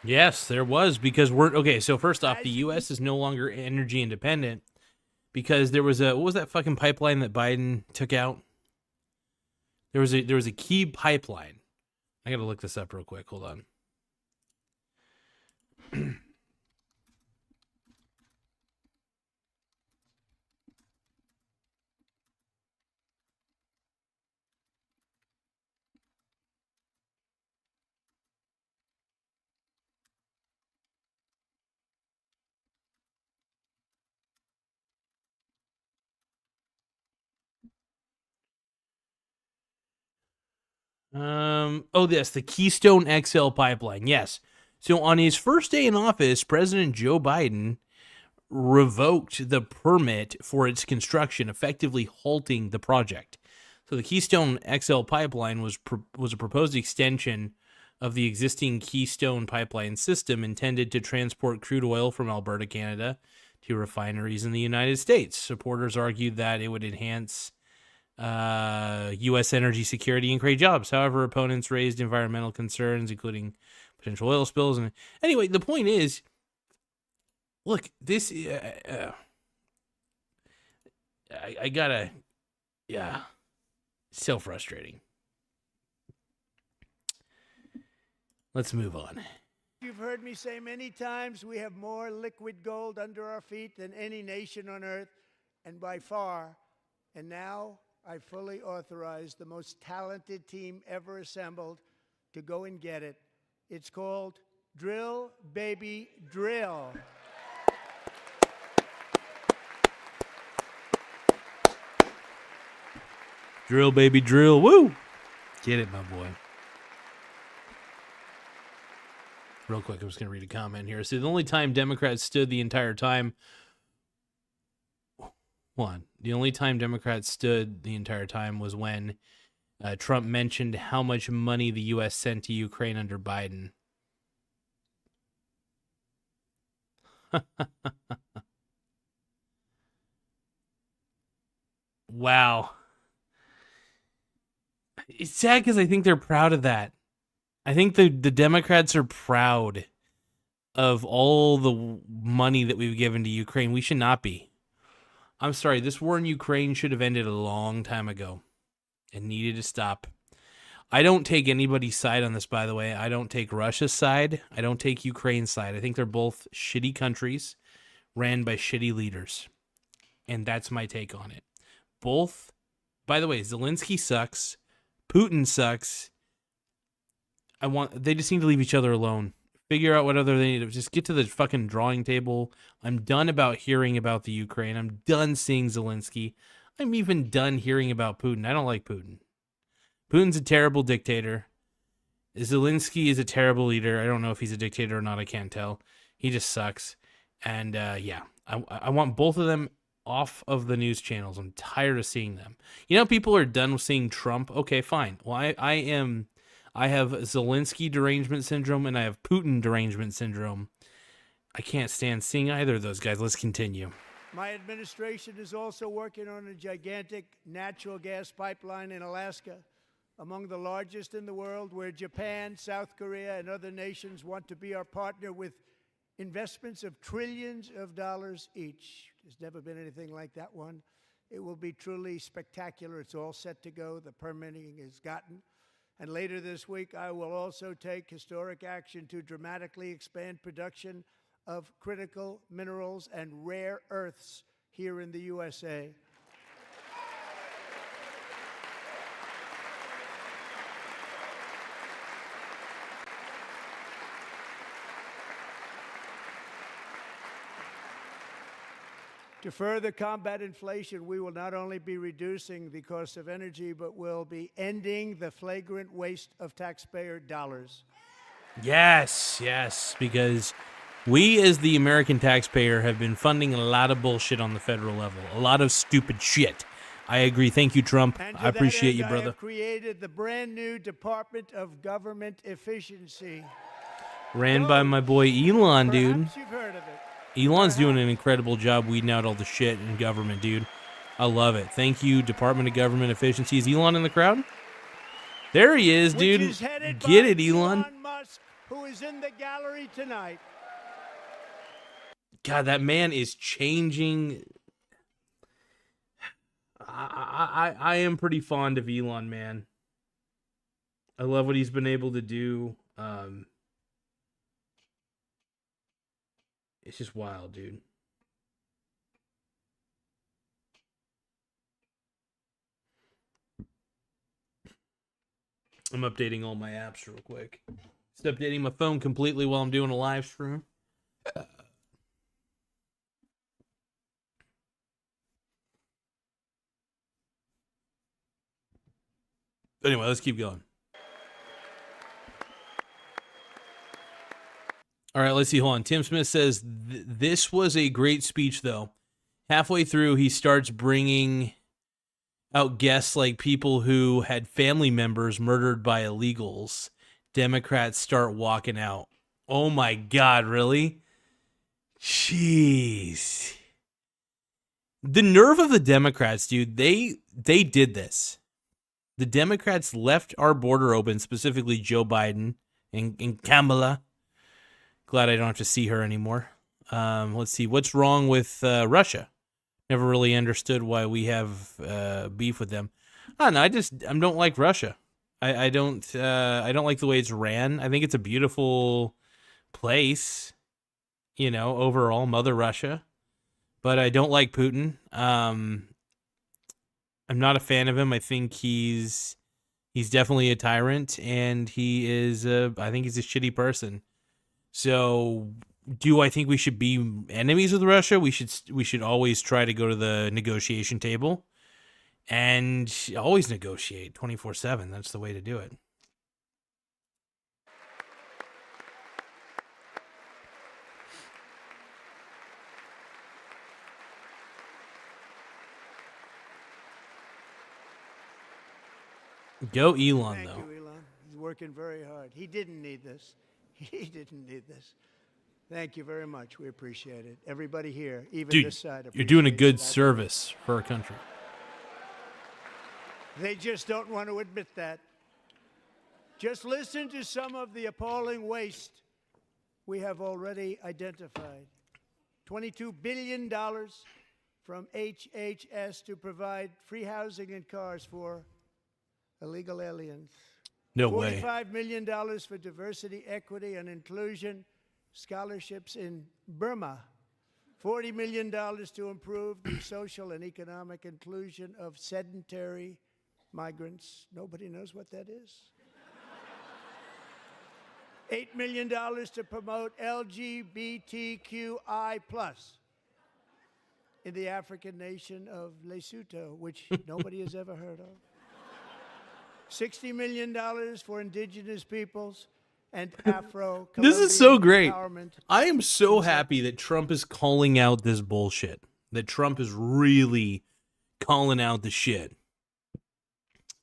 Yes, there was, because we're okay. So first off, the U.S. is no longer energy independent because there was what was that fucking pipeline that Biden took out? There was a key pipeline. I gotta look this up real quick. Hold on. Yes, the Keystone XL pipeline. Yes. So on his first day in office, President Joe Biden revoked the permit for its construction, effectively halting the project. So the Keystone XL pipeline was a proposed extension of the existing Keystone pipeline system intended to transport crude oil from Alberta, Canada, to refineries in the United States. Supporters argued that it would enhance U.S. energy security and create jobs. However, opponents raised environmental concerns, including potential oil spills. And anyway, the point is, look, this I gotta, yeah, so frustrating. Let's move on. You've heard me say many times, we have more liquid gold under our feet than any nation on earth, and by far. And now I fully authorize the most talented team ever assembled to go and get it. It's called Drill, Baby, Drill. Drill, baby, drill. Woo! Get it, my boy. Real quick, I'm just going to read a comment here. So the only time Democrats stood the entire time... The only time Democrats stood the entire time was when Trump mentioned how much money the U.S. sent to Ukraine under Biden. Wow. It's sad because I think they're proud of that. I think the Democrats are proud of all the money that we've given to Ukraine. We should not be. I'm sorry, this war in Ukraine should have ended a long time ago and needed to stop. I don't take anybody's side on this, by the way. I don't take Russia's side. I don't take Ukraine's side. I think they're both shitty countries ran by shitty leaders. And that's my take on it. Both, by the way, Zelensky sucks. Putin sucks. They just need to leave each other alone. Figure out what other they need to just get to the fucking drawing table. I'm done about hearing about the Ukraine. I'm done seeing Zelensky. I'm even done hearing about Putin. I don't like Putin. Putin's a terrible dictator. Zelensky is a terrible leader. I don't know if he's a dictator or not. I can't tell. He just sucks. And yeah, I want both of them off of the news channels. I'm tired of seeing them. You know, people are done with seeing Trump. Okay, fine. Well, I have Zelensky derangement syndrome and I have Putin derangement syndrome. I can't stand seeing either of those guys. Let's continue. My administration is also working on a gigantic natural gas pipeline in Alaska, among the largest in the world, where Japan, South Korea, and other nations want to be our partner with investments of trillions of dollars each. There's never been anything like that one. It will be truly spectacular. It's all set to go. The permitting is gotten. And later this week, I will also take historic action to dramatically expand production of critical minerals and rare earths here in the USA. To further combat inflation, we will not only be reducing the cost of energy, but will be ending the flagrant waste of taxpayer dollars. Yes, because we as the American taxpayer have been funding a lot of bullshit on the federal level, a lot of stupid shit. I agree. Thank you, Trump. I appreciate you, brother. I have created the brand new Department of Government Efficiency. Ran by my boy Elon, dude. Perhaps you've heard of it. Elon's doing an incredible job weeding out all the shit in government, dude. I love it. Thank you, Department of Government Efficiency. Is Elon in the crowd? There he is, dude. Which is headed Get by it, Elon. Musk, who is in the gallery tonight. God, that man is changing. I am pretty fond of Elon, man. I love what he's been able to do. It's just wild, dude. I'm updating all my apps real quick. Just updating my phone completely while I'm doing a live stream. Anyway, let's keep going. All right, let's see. Hold on. Tim Smith says, this was a great speech, though. Halfway through, he starts bringing out guests like people who had family members murdered by illegals. Democrats start walking out. Oh, my God, really? Jeez. The nerve of the Democrats, dude. They did this. The Democrats left our border open, specifically Joe Biden and Kamala. Glad I don't have to see her anymore. Let's see. What's wrong with Russia? Never really understood why we have beef with them. I don't know. I don't like Russia. I don't like the way it's ran. I think it's a beautiful place, you know, overall, Mother Russia. But I don't like Putin. I'm not a fan of him. I think he's definitely a tyrant, and he is I think he's a shitty person. So, do I think we should be enemies with Russia? We should always try to go to the negotiation table and always negotiate 24/7. That's the way to do it. Go Elon, Thank though. you, Elon. He's working very hard. He didn't need this. He didn't need this. Thank you very much. We appreciate it. Everybody here, even Dude, this side, you're doing a appreciates good that. service for our country. They just don't want to admit that. Just listen to some of the appalling waste we have already identified. $22 billion from HHS to provide free housing and cars for illegal aliens. No way. $45 million for diversity, equity, and inclusion scholarships in Burma. $40 million to improve the social and economic inclusion of sedentary migrants. Nobody knows what that is. $8 million to promote LGBTQI+ in the African nation of Lesotho, which nobody has ever heard of. $60 million for indigenous peoples and Afro-Colombian This is so great. empowerment. I am so happy that Trump is calling out this bullshit. That Trump is really calling out the shit.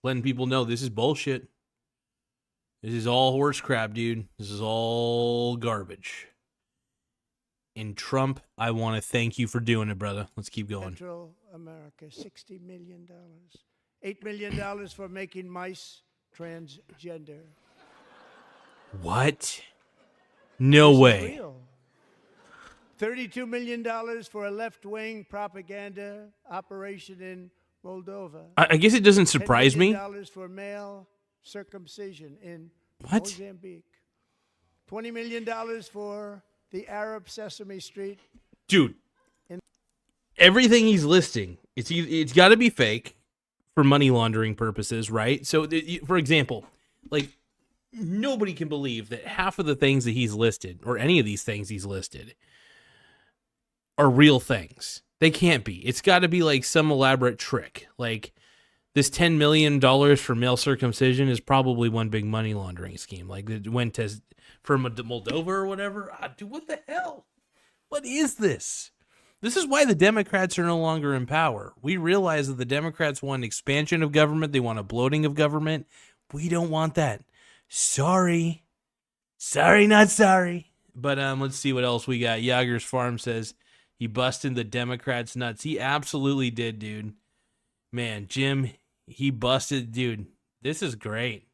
Letting people know this is bullshit. This is all horse crap, dude. This is all garbage. And Trump, I want to thank you for doing it, brother. Let's keep going. Central America, $60 million. $8 million for making mice transgender. What? No This is way. real. $32 million for a left-wing propaganda operation in Moldova. I guess it doesn't surprise $10 me. million for male circumcision in What? Mozambique. $20 million for the Arab Sesame Street. Dude, everything he's listing, it's got to be fake for money laundering purposes, right? So, for example, like, nobody can believe that half of the things that he's listed, or any of these things he's listed, are real things. They can't be. It's got to be like some elaborate trick. Like, this $10 million for male circumcision is probably one big money laundering scheme. Like, it went to for Moldova or whatever. Dude, what the hell? What is this? This is why the Democrats are no longer in power. We realize that the Democrats want expansion of government. They want a bloating of government. We don't want that. Sorry. Sorry, not sorry. But let's see what else we got. Yager's Farm says he busted the Democrats' nuts. He absolutely did, dude. Man, Jim, he busted, dude. This is great.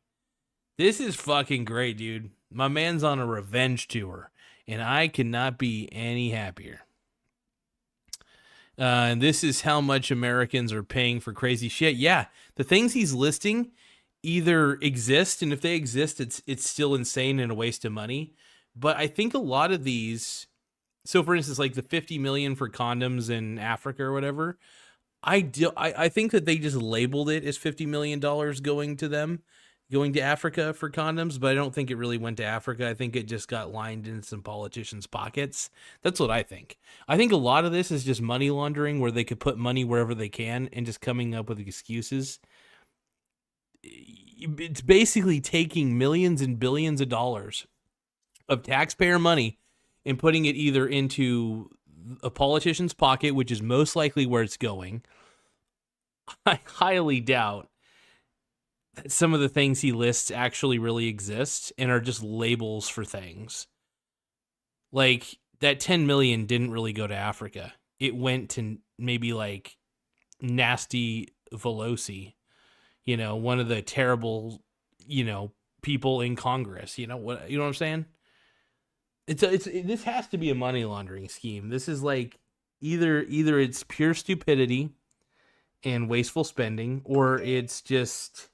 This is fucking great, dude. My man's on a revenge tour, and I cannot be any happier. And this is how much Americans are paying for crazy shit. Yeah, the things he's listing either exist, and if they exist, it's still insane and a waste of money. But I think a lot of these, so for instance, like the 50 million for condoms in Africa or whatever, I think that they just labeled it as $50 million going to them, going to Africa for condoms, but I don't think it really went to Africa. I think it just got lined in some politicians' pockets. That's what I think. I think a lot of this is just money laundering where they could put money wherever they can and just coming up with excuses. It's basically taking millions and billions of dollars of taxpayer money and putting it either into a politician's pocket, which is most likely where it's going. I highly doubt that some of the things he lists actually really exist and are just labels for things. Like that 10 million didn't really go to Africa. It went to maybe like Nasty Veloci, one of the terrible, people in Congress. You know what I'm saying? This has to be a money laundering scheme. This is like either it's pure stupidity and wasteful spending, or it's just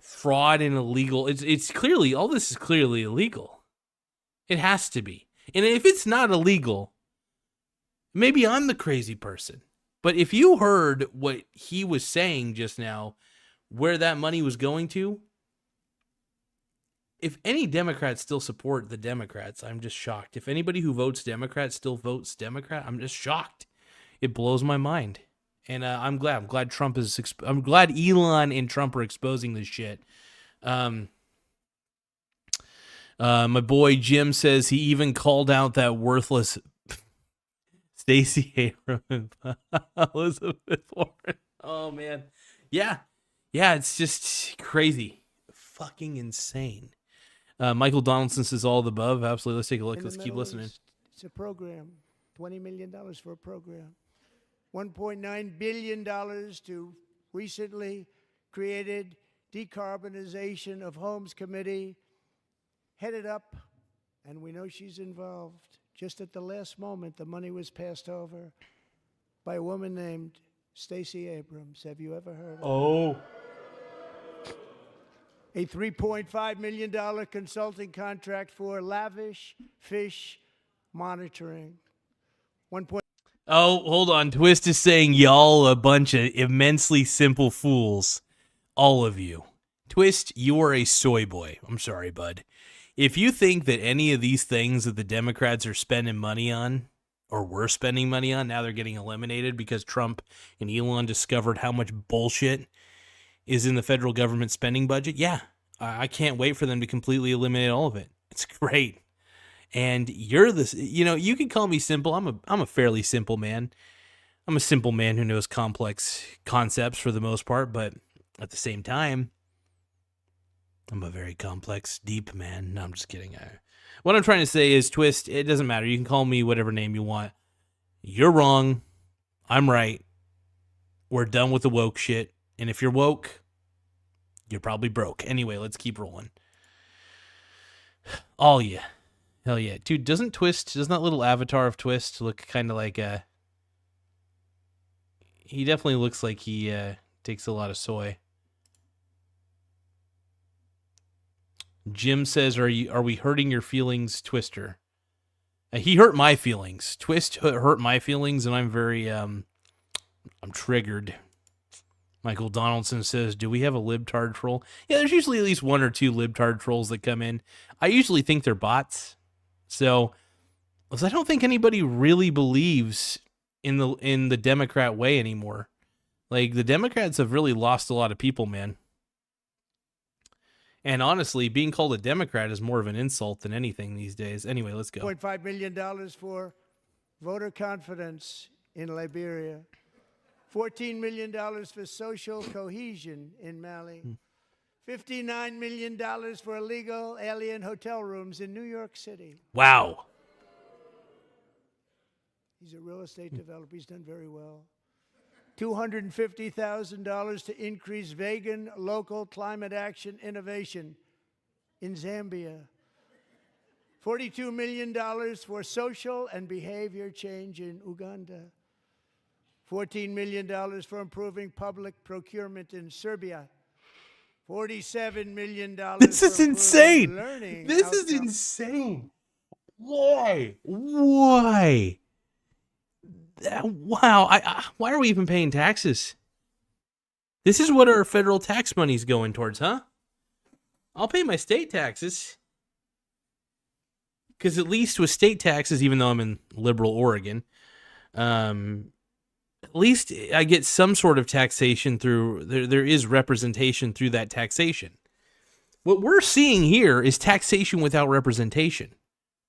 fraud and illegal. It's clearly, all this is clearly illegal. It has to be. And if it's not illegal, maybe I'm the crazy person. But if you heard what he was saying just now, where that money was going to, if any Democrats still support the Democrats, I'm just shocked. If anybody who votes Democrat still votes Democrat, I'm just shocked. It blows my mind. And I'm glad Trump is. I'm glad Elon and Trump are exposing this shit. My boy Jim says he even called out that worthless Stacey Abrams, Elizabeth Warren. Oh man, yeah. It's just crazy, fucking insane. Michael Donaldson says all the above. Absolutely. Let's take a look. Let's keep listening. It's a program. $20 million for a program. $1.9 billion to recently created Decarbonization of Homes Committee, headed up, and we know she's involved. Just at the last moment, the money was passed over by a woman named Stacey Abrams. Have you ever heard of her? Oh. A $3.5 million consulting contract for lavish fish monitoring. Oh, hold on. Twist is saying y'all a bunch of immensely simple fools. All of you. Twist, you are a soy boy. I'm sorry, bud. If you think that any of these things that the Democrats are spending money on, or were spending money on, now they're getting eliminated because Trump and Elon discovered how much bullshit is in the federal government spending budget, yeah, I can't wait for them to completely eliminate all of it. It's great. And you're this, you can call me simple. I'm a fairly simple man. I'm a simple man who knows complex concepts for the most part, but at the same time, I'm a very complex, deep man. No, I'm just kidding. What I'm trying to say is, Twist, it doesn't matter. You can call me whatever name you want. You're wrong. I'm right. We're done with the woke shit. And if you're woke, you're probably broke. Anyway, let's keep rolling. All yeah. Hell yeah. Dude, doesn't that little avatar of Twist look kind of like he definitely looks like he takes a lot of soy. Jim says, are we hurting your feelings, Twister? He hurt my feelings. Twist hurt my feelings, and I'm very I'm triggered. Michael Donaldson says, do we have a libtard troll? Yeah, there's usually at least one or two libtard trolls that come in. I usually think they're bots. So I don't think anybody really believes in the Democrat way anymore. Like, the Democrats have really lost a lot of people, man. And honestly, being called a Democrat is more of an insult than anything these days. Anyway, let's go. $0.5 million for voter confidence in Liberia. $14 million for social cohesion in Mali. $59 million for illegal alien hotel rooms in New York City. Wow. He's a real estate developer. He's done very well. $250,000 to increase vegan local climate action innovation in Zambia. $42 million for social and behavior change in Uganda. $14 million for improving public procurement in Serbia. $47 million. This is for insane. learning This is insane. Why? Why? Wow. Why are we even paying taxes? This is what our federal tax money's going towards, huh? I'll pay my state taxes. Because at least with state taxes, even though I'm in liberal Oregon, at least I get some sort of taxation through, there is representation through that taxation. What we're seeing here is taxation without representation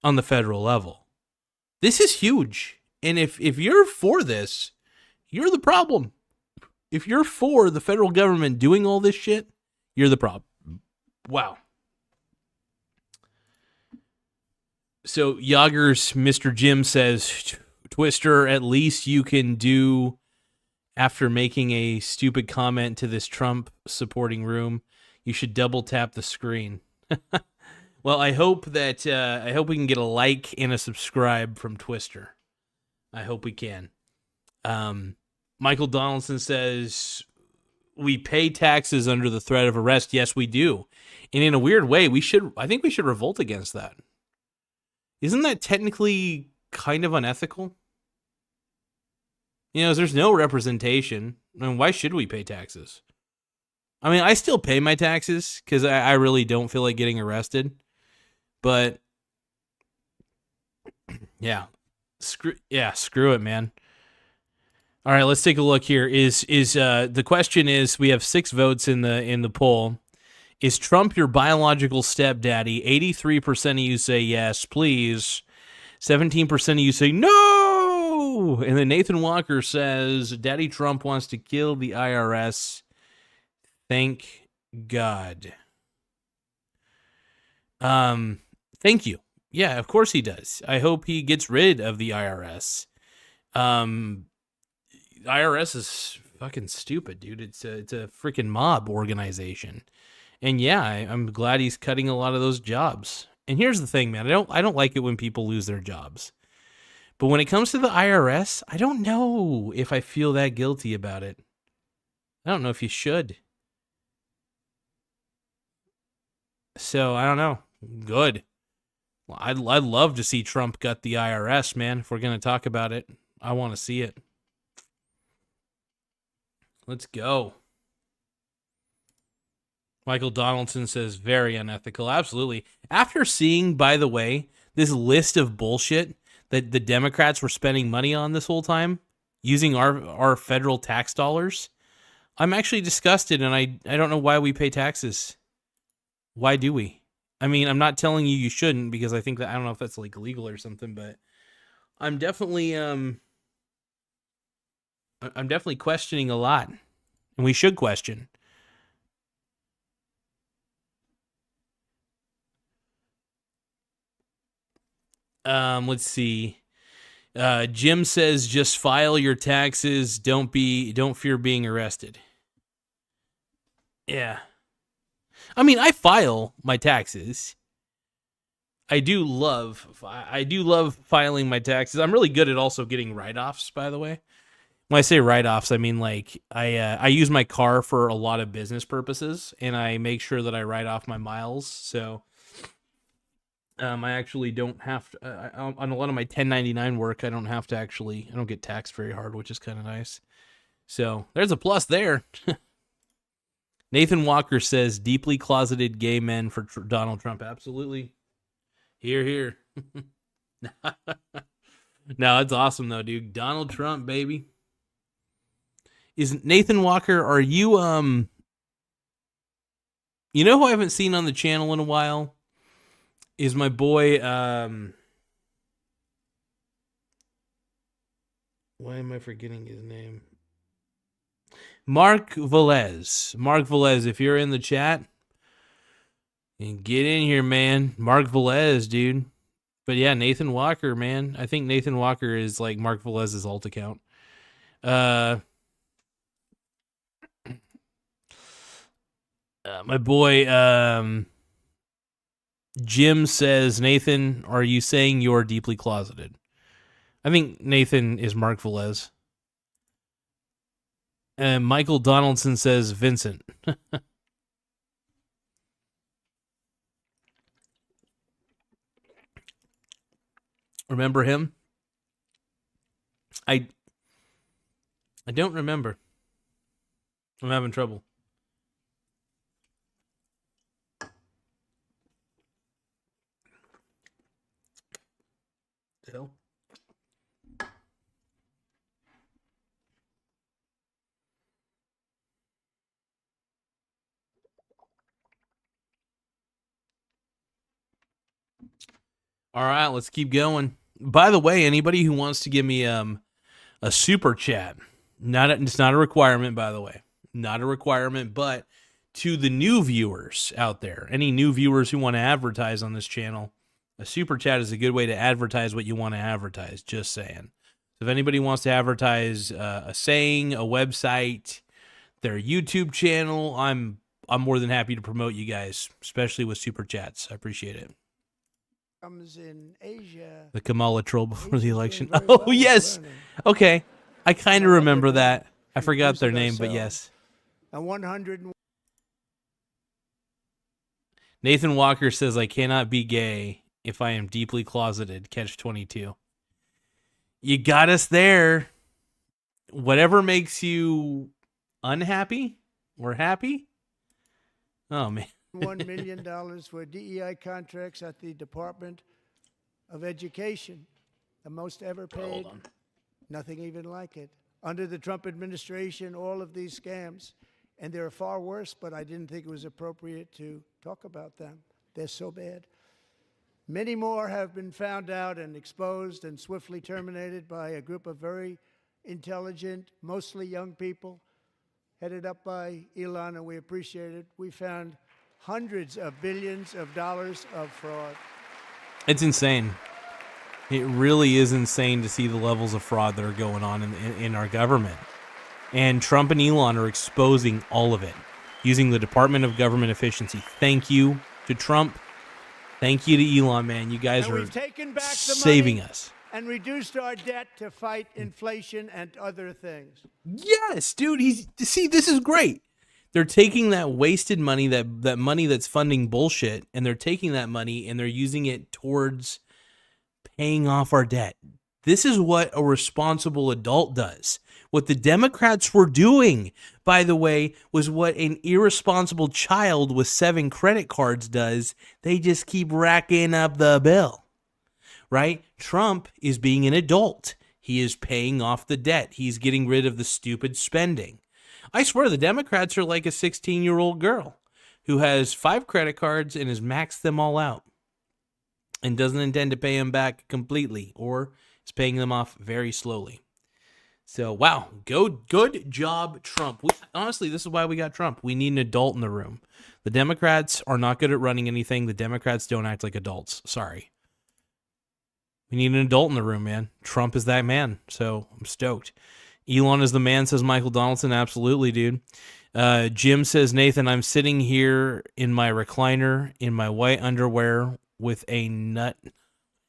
on the federal level. This is huge. And if you're for this, you're the problem. If you're for the federal government doing all this shit, you're the problem. Wow. So Yager's Mr. Jim says, Twister, at least you can do, after making a stupid comment to this Trump supporting room, you should double tap the screen. Well, I hope that I hope we can get a like and a subscribe from Twister. I hope we can. Michael Donaldson says, we pay taxes under the threat of arrest. Yes, we do. And in a weird way, I think we should revolt against that. Isn't that technically kind of unethical? You know, there's no representation. I mean, why should we pay taxes? I mean, I still pay my taxes because I really don't feel like getting arrested. But yeah, screw it, man. All right, let's take a look here. The question is, we have 6 votes in the poll. Is Trump your biological stepdaddy? 83% of you say yes, please. 17% of you say no. And then Nathan Walker says, Daddy Trump wants to kill the IRS. Thank God. Thank you. Yeah, of course he does. I hope he gets rid of the IRS. IRS is fucking stupid, dude. It's a freaking mob organization. And yeah, I'm glad he's cutting a lot of those jobs. And here's the thing, man. I don't like it when people lose their jobs. But when it comes to the IRS, I don't know if I feel that guilty about it. I don't know if you should. So, I don't know. Good. Well, I'd love to see Trump gut the IRS, man. If we're going to talk about it, I want to see it. Let's go. Michael Donaldson says, very unethical. Absolutely. After seeing, by the way, this list of bullshit that the Democrats were spending money on this whole time, using our federal tax dollars, I'm actually disgusted, and I don't know why we pay taxes. Why do we? I mean, I'm not telling you shouldn't, because I think that, I don't know if that's like illegal or something, but I'm definitely questioning a lot, and we should question. Let's see. Jim says, just file your taxes. Don't fear being arrested. Yeah. I mean, I file my taxes. I do love filing my taxes. I'm really good at also getting write-offs, by the way. When I say write-offs, I mean like I use my car for a lot of business purposes, and I make sure that I write off my miles. So I actually don't have to, on a lot of my 1099 work, I don't get taxed very hard, which is kind of nice. So there's a plus there. Nathan Walker says, deeply closeted gay men for Donald Trump. Absolutely. Hear, hear. No, it's awesome though, dude. Donald Trump, baby. Is Nathan Walker, are you, you know who I haven't seen on the channel in a while? Is my boy, why am I forgetting his name? Mark Velez. Mark Velez, if you're in the chat, And get in here, man. Mark Velez, dude. But yeah, Nathan Walker, man. I think Nathan Walker is like Mark Velez's alt account. My boy Jim says, Nathan, are you saying you're deeply closeted? I think Nathan is Mark Velez. And Michael Donaldson says Vincent. Remember him? I don't remember. I'm having trouble. The hell? All right, let's keep going. By the way, anybody who wants to give me a super chat, it's not a requirement, by the way. Not a requirement, but to the new viewers out there, any new viewers who want to advertise on this channel, a super chat is a good way to advertise what you want to advertise, just saying. So if anybody wants to advertise a saying, a website, their YouTube channel, I'm more than happy to promote you guys, especially with super chats. I appreciate it. Comes in Asia. The Kamala troll before the election. Very Oh, well with yes. learning. Okay. I kind of Some remember other that. I and forgot their use of name, but ourselves. yes. And 100 Nathan Walker says, I cannot be gay if I am deeply closeted. Catch 22. You got us there. Whatever makes you unhappy or happy. Oh, man. $1 million for DEI contracts at the Department of Education, the most ever paid. Hold on. Nothing even like it. Under the Trump administration, all of these scams, and they're far worse, but I didn't think it was appropriate to talk about them. They're so bad. Many more have been found out and exposed and swiftly terminated by a group of very intelligent, mostly young people, headed up by Elon, and we appreciate it. We found hundreds of billions of dollars of fraud. It's insane. It really is insane to see the levels of fraud that are going on in our government. And Trump and Elon are exposing all of it using the Department of Government Efficiency. Thank you to Trump. Thank you to Elon, man. You guys And are we've taken back the saving money us. and reduced our debt to fight inflation and other things. Yes, dude. See, this is great. They're taking that wasted money, that money that's funding bullshit, and they're taking that money and they're using it towards paying off our debt. This is what a responsible adult does. What the Democrats were doing, by the way, was what an irresponsible child with 7 credit cards does. They just keep racking up the bill, right? Trump is being an adult. He is paying off the debt. He's getting rid of the stupid spending. I swear the Democrats are like a 16-year-old girl who has 5 credit cards and has maxed them all out and doesn't intend to pay them back completely or is paying them off very slowly. So, wow, good job, Trump. Honestly, this is why we got Trump. We need an adult in the room. The Democrats are not good at running anything. The Democrats don't act like adults. Sorry. We need an adult in the room, man. Trump is that man, so I'm stoked. Elon is the man, says Michael Donaldson. Absolutely, dude. Jim says, Nathan, I'm sitting here in my recliner in my white underwear with a nut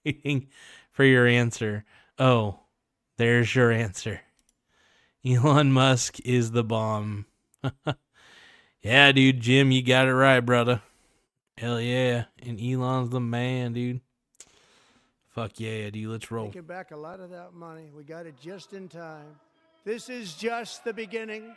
waiting for your answer. Oh, there's your answer. Elon Musk is the bomb. Yeah, dude, Jim, you got it right, brother. Hell yeah. And Elon's the man, dude. Fuck yeah, dude. Let's roll. Taking back a lot of that money. We got it just in time. This is just the beginning.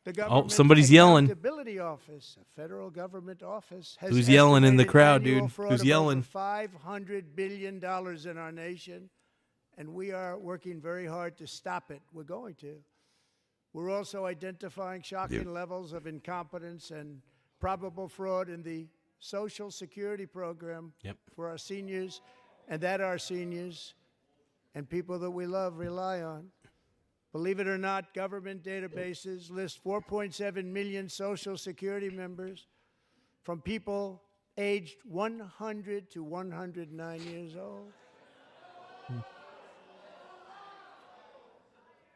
The government somebody's yelling. Accountability Office, a federal government office, has Who's yelling in the estimated crowd, annual dude? fraud Who's of yelling? over $500 billion in our nation, and we are working very hard to stop it. We're going to. We're also identifying shocking levels of incompetence and probable fraud in the Social Security program for our seniors, and that our seniors and people that we love rely on. Believe it or not, government databases list 4.7 million Social Security members from people aged 100 to 109 years old.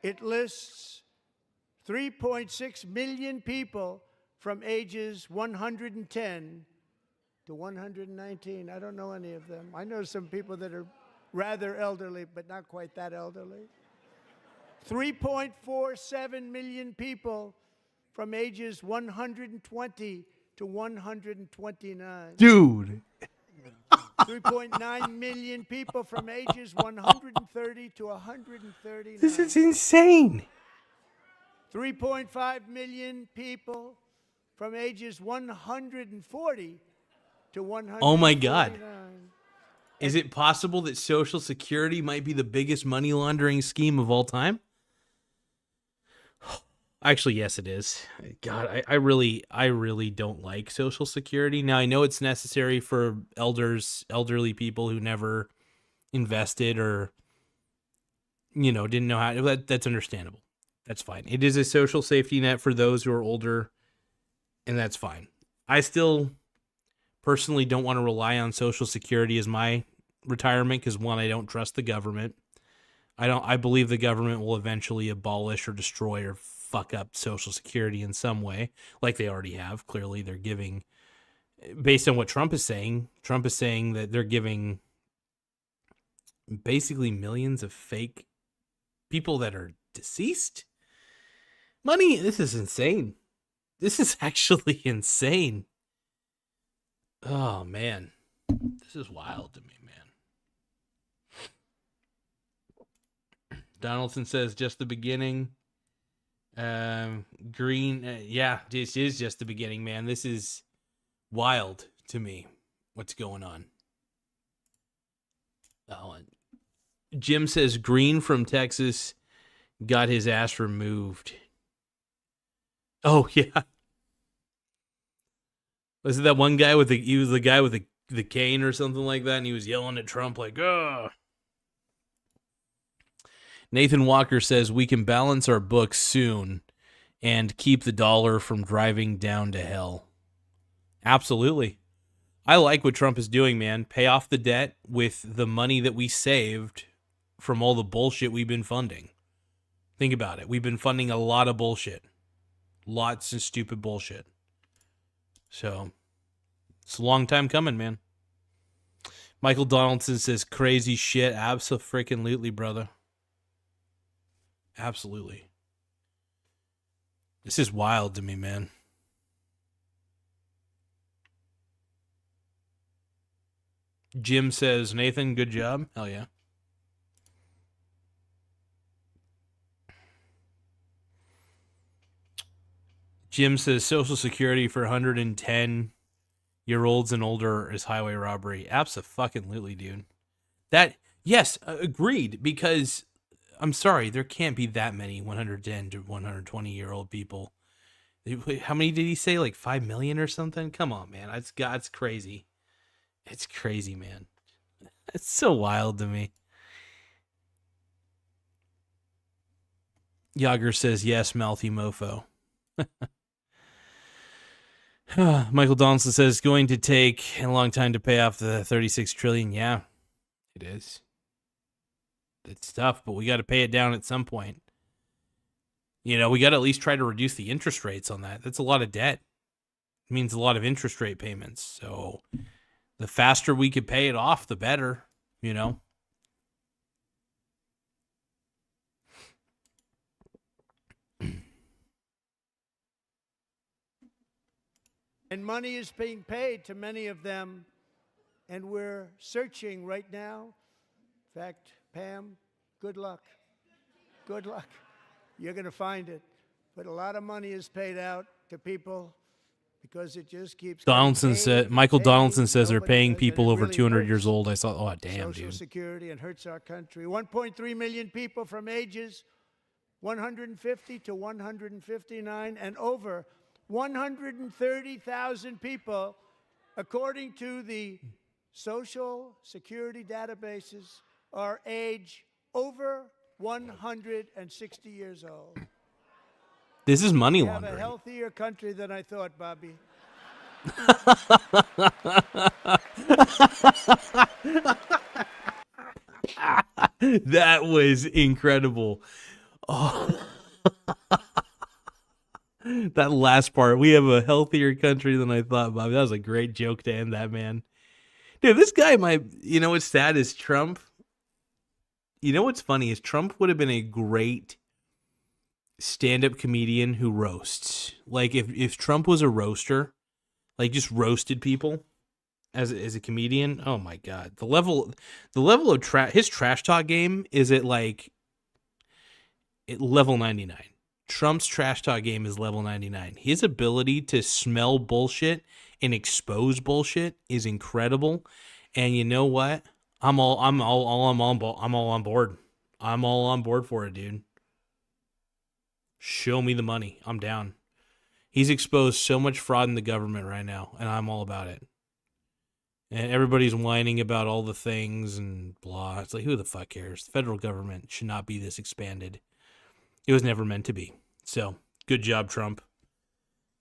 It lists 3.6 million people from ages 110 to 119. I don't know any of them. I know some people that are rather elderly, but not quite that elderly. 3.47 million people from ages 120 to 129. Dude. 3.9 million people from ages 130 to 139. This is insane. 3.5 million people from ages 140 to 149. Oh my God. Is it possible that Social Security might be the biggest money laundering scheme of all time? Actually, yes, it is. God, I really don't like Social Security. Now, I know it's necessary for elderly people who never invested or, didn't know how. That's understandable. That's fine. It is a social safety net for those who are older, and that's fine. I still personally don't want to rely on Social Security as my retirement because, one, I don't trust the government. I believe the government will eventually abolish or destroy or fuck up Social Security in some way, like they already have. Clearly, they're giving, based on what Trump is saying that they're giving basically millions of fake people that are deceased money. This is insane. This is actually insane. Oh, man. This is wild to me, man. Donaldson says, just the beginning. Green, yeah, this is just the beginning, man. This is wild to me. What's going on? Oh, Jim says Green from Texas got his ass removed. Oh yeah, was it that one guy with he was the guy with the cane or something like that, and he was yelling at Trump like, "Ugh." Nathan Walker says we can balance our books soon and keep the dollar from driving down to hell. Absolutely. I like what Trump is doing, man. Pay off the debt with the money that we saved from all the bullshit we've been funding. Think about it. We've been funding a lot of bullshit. Lots of stupid bullshit. So, it's a long time coming, man. Michael Donaldson says crazy shit. Abso-freaking-lutely, brother. Absolutely. This is wild to me, man. Jim says, Nathan, good job. Hell yeah. Jim says Social Security for 110-year-olds and older is highway robbery. Abso-fucking-lutely, dude. That, yes, agreed, because I'm sorry, there can't be that many 110 to 120-year-old people. How many did he say? Like 5 million or something? Come on, man. It's crazy. It's crazy, man. It's so wild to me. Yager says, yes, mouthy mofo. Michael Donaldson says, it's going to take a long time to pay off the 36 trillion. Yeah, it is. It's tough, but we got to pay it down at some point. We got to at least try to reduce the interest rates on that. That's a lot of debt. It means a lot of interest rate payments. So the faster we could pay it off, the better, And money is being paid to many of them, and we're searching right now. In fact, Pam, good luck. Good luck. You're going to find it. But a lot of money is paid out to people because it just keeps Donaldson said, Michael Donaldson says they're paying people over really 200 hurts years old. I saw, oh, damn, Social dude. Security and hurts our country. 1.3 million people from ages 150 to 159 and over 130,000 people, according to the Social Security databases, are age over 160 years old. This is money We have laundering. a healthier country than I thought, Bobby. That was incredible. Oh. That last part. We have a healthier country than I thought, Bobby. That was a great joke to end that, man. Dude, this guy might, you know what's sad is Trump. You know what's funny is Trump would have been a great stand-up comedian who roasts. Like if Trump was a roaster, like just roasted people as a comedian, oh my god. The level of his trash talk game is at like level 99. Trump's trash talk game is level 99. His ability to smell bullshit and expose bullshit is incredible. And you know what? I'm all on board. I'm all on board for it, dude. Show me the money. I'm down. He's exposed so much fraud in the government right now, and I'm all about it. And everybody's whining about all the things and blah. It's like, who the fuck cares? The federal government should not be this expanded. It was never meant to be. So, good job, Trump.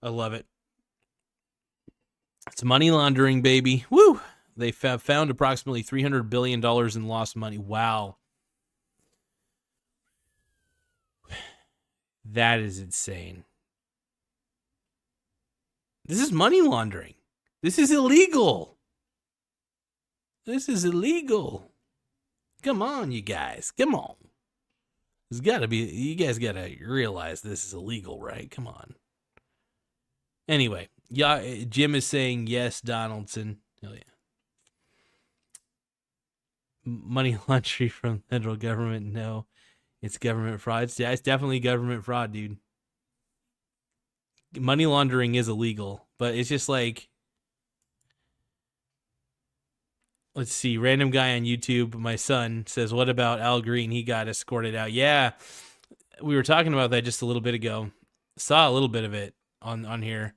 I love it. It's money laundering, baby. Woo! They found approximately $300 billion in lost money. Wow. That is insane. This is money laundering. This is illegal. This is illegal. Come on, you guys. Come on. There's got to be, you guys got to realize this is illegal, right? Come on. Anyway, yeah, Jim is saying yes, Donaldson. Hell yeah. Money laundering from the federal government? No, it's government fraud. Yeah, it's definitely government fraud, dude. Money laundering is illegal, but it's just like, let's see, random guy on YouTube, my son, says, what about Al Green? He got escorted out. Yeah, we were talking about that just a little bit ago. Saw a little bit of it on here.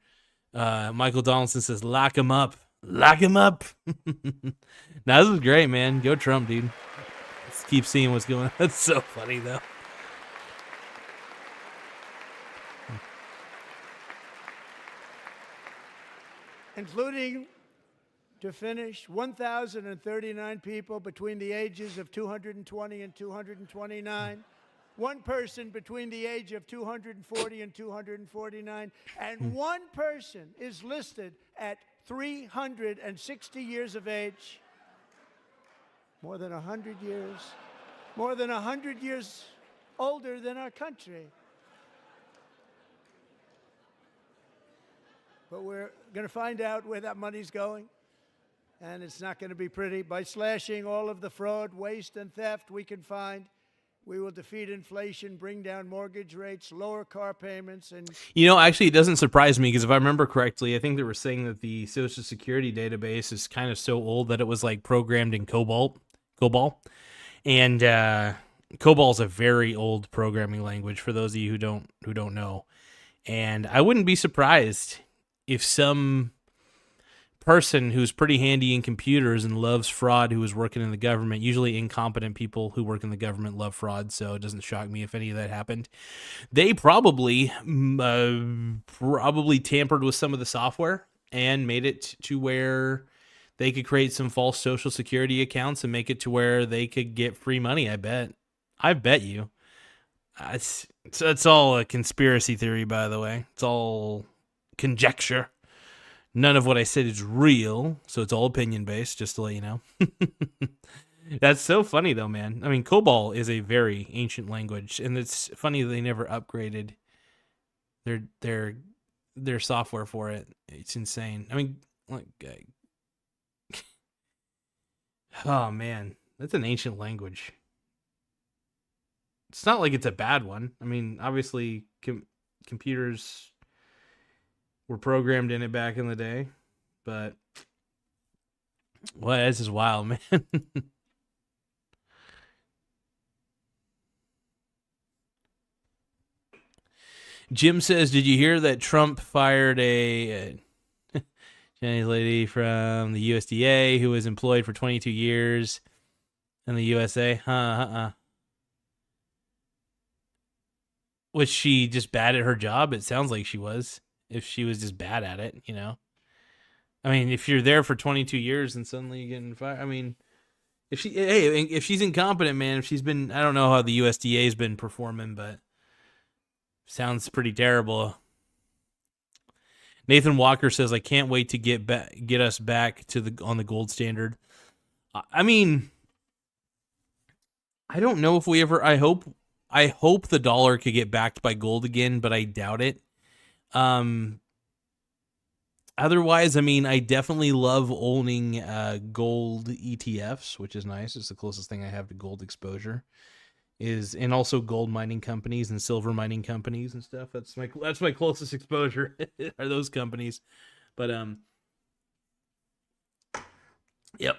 Michael Donaldson says, lock him up. Lock him up. Now, this is great, man. Go Trump, dude. Let's keep seeing what's going on. That's so funny, though. Including, to finish, 1,039 people between the ages of 220 and 229. One person between the age of 240 and 249. And one person is listed at 360 years of age. More than 100 years. More than 100 years older than our country. But we're going to find out where that money's going. And it's not going to be pretty. By slashing all of the fraud, waste, and theft we can find, we will defeat inflation, bring down mortgage rates, lower car payments, and... You know, actually, it doesn't surprise me, because if I remember correctly, I think they were saying that the Social Security database is kind of so old that it was, like, programmed in COBOL. And COBOL is a very old programming language, for those of you who don't know. And I wouldn't be surprised if some person who's pretty handy in computers and loves fraud who is working in the government, usually incompetent people who work in the government love fraud, so it doesn't shock me if any of that happened. They probably tampered with some of the software and made it to where they could create some false Social Security accounts and make it to where they could get free money, I bet you. It's all a conspiracy theory, by the way. It's all conjecture. None of what I said is real, so it's all opinion-based, just to let you know. That's so funny, though, man. I mean, COBOL is a very ancient language, and it's funny that they never upgraded their software for it. It's insane. I mean, like, oh, man. That's an ancient language. It's not like it's a bad one. I mean, obviously, computers were programmed in it back in the day, but this is wild, man. Jim says, did you hear that Trump fired a Chinese lady from the USDA who was employed for 22 years in the USA? Was she just bad at her job? It sounds like she was. If she was just bad at it, you know. I mean, if you're there for 22 years and suddenly you're getting fired, I mean, if she's incompetent, man, if she's been, I don't know how the USDA has been performing, but sounds pretty terrible. Nathan Walker says, "I can't wait to get us back to on the gold standard." I mean, I don't know if we ever. I hope the dollar could get backed by gold again, but I doubt it. Otherwise, I mean, I definitely love owning gold ETFs, which is nice. It's the closest thing I have to gold exposure. And also gold mining companies and silver mining companies and stuff. That's my closest exposure are those companies. But yep.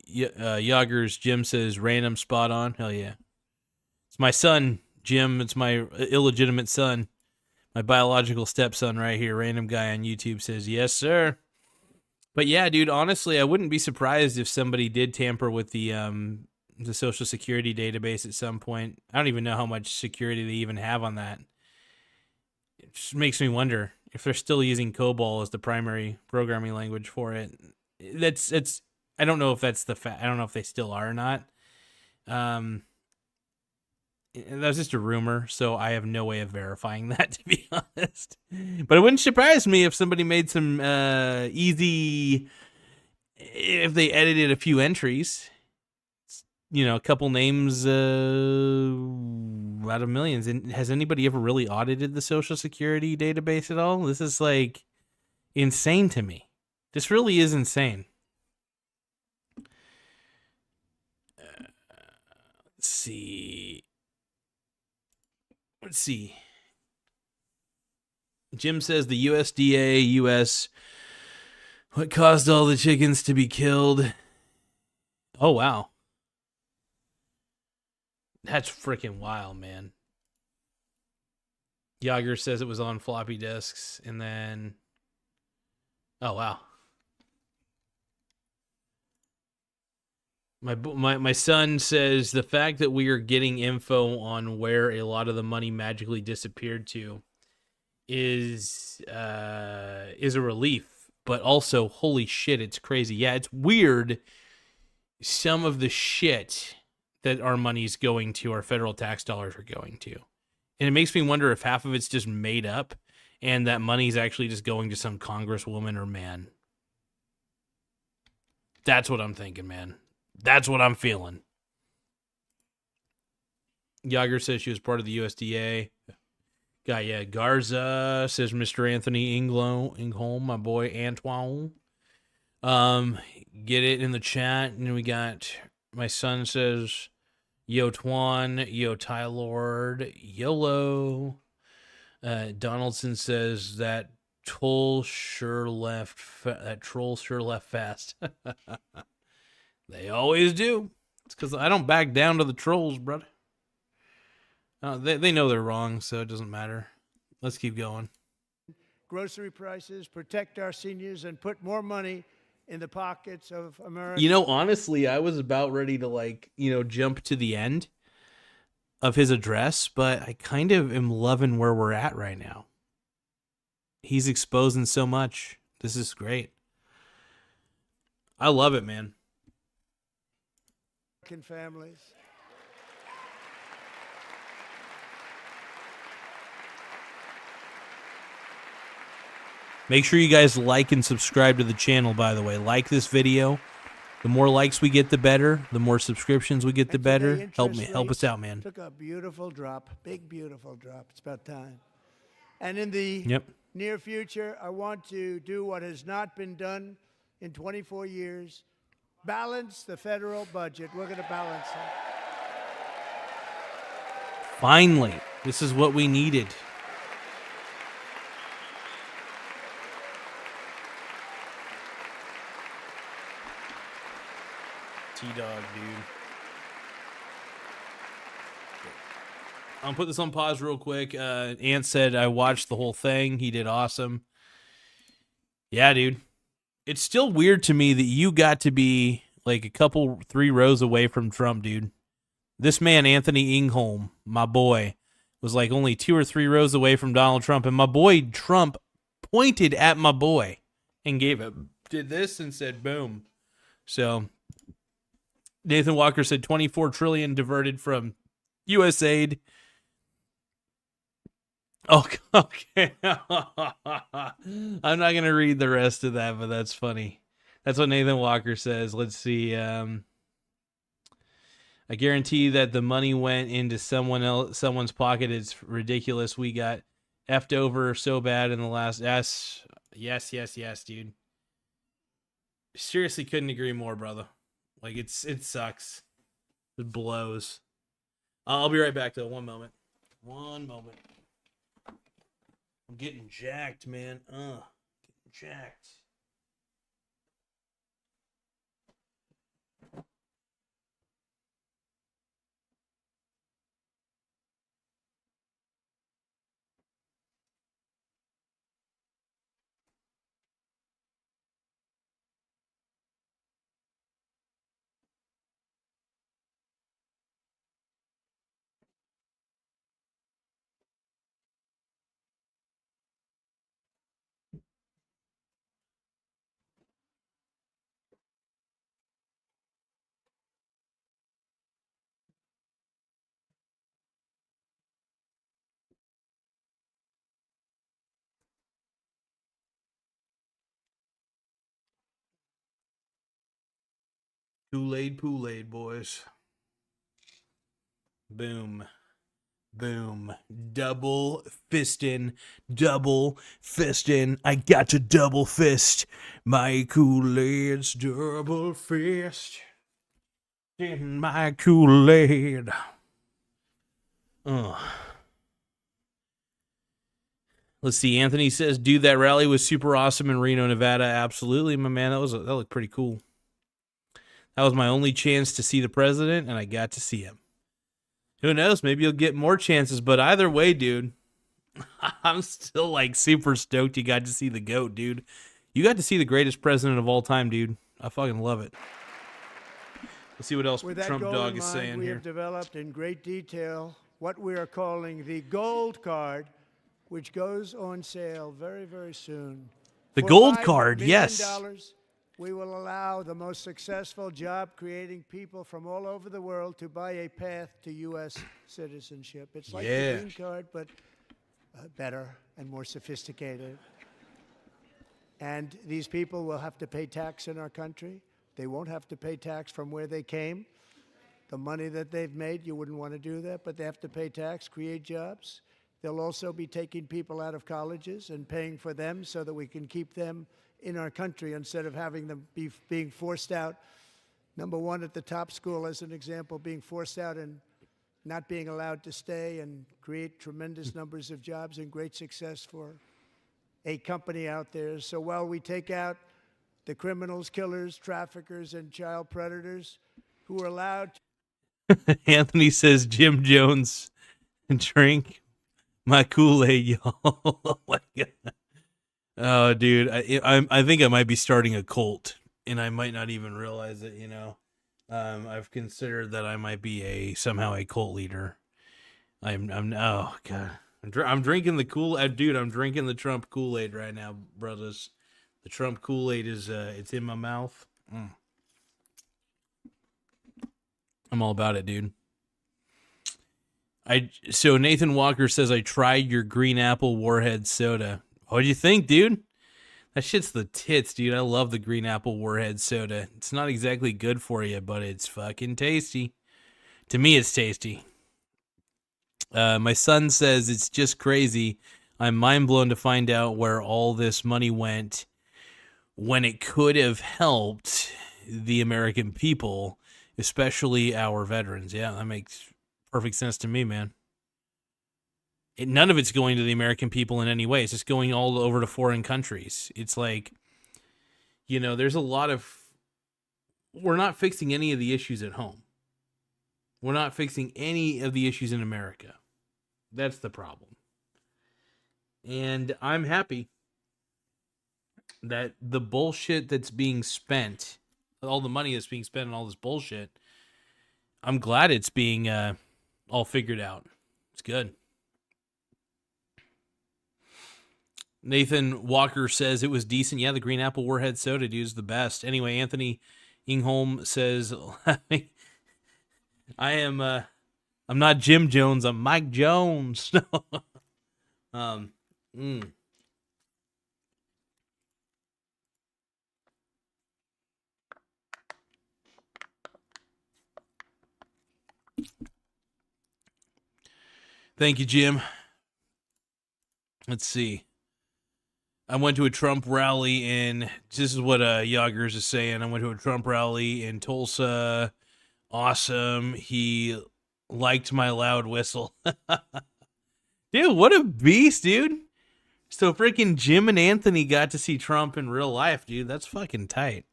Yoggers Jim says random spot on. Hell yeah. It's my son, Jim. It's my illegitimate son. My biological stepson right here. Random guy on YouTube says, yes, sir. But yeah, dude, honestly, I wouldn't be surprised if somebody did tamper with the Social Security database at some point. I don't even know how much security they even have on that. It just makes me wonder if they're still using COBOL as the primary programming language for it. It's I don't know if that's I don't know if they still are or not. That was just a rumor, so I have no way of verifying that, to be honest. But it wouldn't surprise me if somebody made some easy, if they edited a few entries, you know, a couple names out of millions. And has anybody ever really audited the Social Security database at all? This is like insane to me. This really is insane. Let's see. Jim says the USDA, US, what caused all the chickens to be killed? Oh, wow. That's freaking wild, man. Yager says it was on floppy disks, and then... Oh, wow. My son says the fact that we are getting info on where a lot of the money magically disappeared to is a relief, but also holy shit, it's crazy. Yeah, it's weird. Some of the shit that our money's going to, our federal tax dollars are going to, and it makes me wonder if half of it's just made up, and that money's actually just going to some congresswoman or man. That's what I'm thinking, man. That's what I'm feeling. Yager says she was part of the USDA. Guy, yeah. Garza says Mr. Anthony Ingholm, my boy Antoine. Get it in the chat. And we got my son says Yo Twan, Yo Ty Lord, YOLO. Donaldson says that troll sure left fast. They always do. It's because I don't back down to the trolls, brother. They know they're wrong, so it doesn't matter. Let's keep going. Grocery prices, protect our seniors, and put more money in the pockets of America. You know, honestly, I was about ready to, jump to the end of his address, but I kind of am loving where we're at right now. He's exposing so much. This is great. I love it, man. Families. Make sure you guys like and subscribe to the channel, by the way. Like this video. The more likes we get, the better. The more subscriptions we get, the better. Help us out, man. Took a beautiful drop, big beautiful drop. It's about time. And in the near future, I want to do what has not been done in 24 years. Balance the federal budget. We're going to balance it. Finally, this is what we needed. T-Dog, dude. I'll put this on pause real quick. Ant said I watched the whole thing. He did awesome. Yeah, dude. It's still weird to me that you got to be like 3 rows away from Trump, dude. This man, Anthony Ingholm, my boy, was like only 2 or 3 rows away from Donald Trump, and my boy Trump pointed at my boy and did this and said boom. So Nathan Walker said 24 trillion diverted from U.S. aid. Oh, okay. I'm not going to read the rest of that, but that's funny. That's what Nathan Walker says. Let's see. I guarantee that the money went into someone's pocket. It's ridiculous. We got effed over so bad in the last. Yes, dude. Seriously, couldn't agree more, brother. Like it sucks. It blows. I'll be right back though. One moment. I'm getting jacked, man. Getting jacked. Kool-Aid, boys. Boom. Double fisting. I got to double fist. My Kool-Aid's double fist. In my Kool-Aid. Let's see. Anthony says, dude, that rally was super awesome in Reno, Nevada. Absolutely, my man. That looked pretty cool. That was my only chance to see the president, and I got to see him. Who knows? Maybe you'll get more chances, but either way, dude, I'm still like super stoked you got to see the GOAT, dude. You got to see the greatest president of all time, dude. I fucking love it. Let's see what else Trump Dog is saying we here. have developed in great detail what we are calling the Gold Card, which goes on sale very, very soon. The For Gold $5 Card, million, yes. We will allow the most successful job-creating people from all over the world to buy a path to U.S. citizenship. It's like the Green Card, but better and more sophisticated. And these people will have to pay tax in our country. They won't have to pay tax from where they came. The money that they've made, you wouldn't want to do that, but they have to pay tax, create jobs. They'll also be taking people out of colleges and paying for them so that we can keep them in our country instead of having them being forced out. Number one, at the top school, as an example, being forced out and not being allowed to stay and create tremendous numbers of jobs and great success for a company out there. So while we take out the criminals, killers, traffickers, and child predators who are allowed to Anthony says Jim Jones drink my Kool-Aid, y'all. Oh my God. Oh, dude, I think I might be starting a cult, and I might not even realize it. You know, I've considered that I might be somehow a cult leader. Oh God, I'm drinking the dude. I'm drinking the Trump Kool-Aid right now, brothers. The Trump Kool-Aid is it's in my mouth. I'm all about it, dude. So Nathan Walker says I tried your green apple warhead soda. What'd you think, dude? That shit's the tits, dude. I love the green apple warhead soda. It's not exactly good for you, but it's fucking tasty. To me, it's tasty. My son says it's just crazy. I'm mind blown to find out where all this money went when it could have helped the American people, especially our veterans. Yeah, that makes perfect sense to me, man. None of it's going to the American people in any way. It's just going all over to foreign countries. It's like, you know, there's a lot of... We're not fixing any of the issues at home. We're not fixing any of the issues in America. That's the problem. And I'm happy that the bullshit that's being spent, all the money that's being spent on all this bullshit, I'm glad it's being all figured out. It's good. Nathan Walker says it was decent. Yeah, the green apple warhead soda, dude, is the best. Anyway, Anthony Ingholm says, I'm not Jim Jones, I'm Mike Jones. um, mm. Thank you, Jim. Let's see. I went to a Trump rally in, this is what Yoggers is saying. I went to a Trump rally in Tulsa. Awesome. He liked my loud whistle. Dude, what a beast, dude. So freaking Jim and Anthony got to see Trump in real life, dude. That's fucking tight.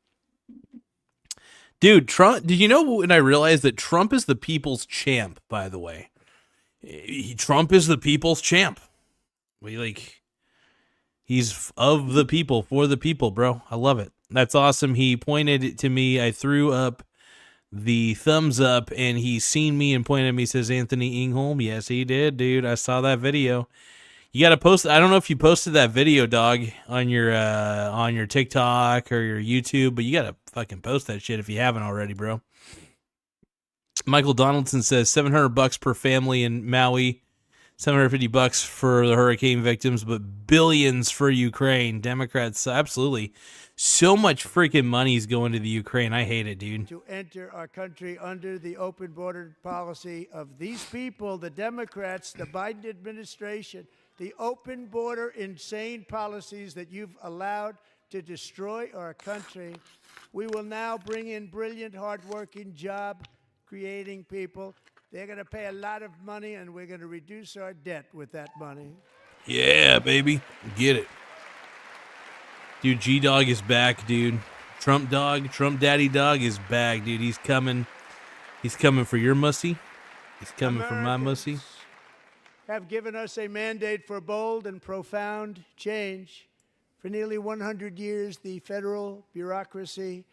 Dude, Trump, did you know when I realized that Trump is the people's champ, by the way? Trump is the people's champ. He's of the people, for the people, bro. I love it. That's awesome. He pointed it to me. I threw up the thumbs up, and he's seen me and pointed at me. Says Anthony Ingholm. Yes, he did, dude. I saw that video. You got to post. I don't know if you posted that video, dog, on your TikTok or your YouTube, but you got to fucking post that shit if you haven't already, bro. Michael Donaldson says $700 per family in Maui, $750 for the hurricane victims, but billions for Ukraine. Democrats, absolutely. So much freaking money is going to the Ukraine. I hate it, dude. To enter our country under the open border policy of these people, the Democrats, the Biden administration, the open border insane policies that you've allowed to destroy our country. We will now bring in brilliant, hardworking, job-creating people. They're going to pay a lot of money, and we're going to reduce our debt with that money. Yeah, baby. Get it. Dude, G-Dog is back, dude. Trump Daddy Dog is back, dude. He's coming. He's coming for your mussy. He's coming for my mussy. Have given us a mandate for bold and profound change. For nearly 100 years, the federal bureaucracy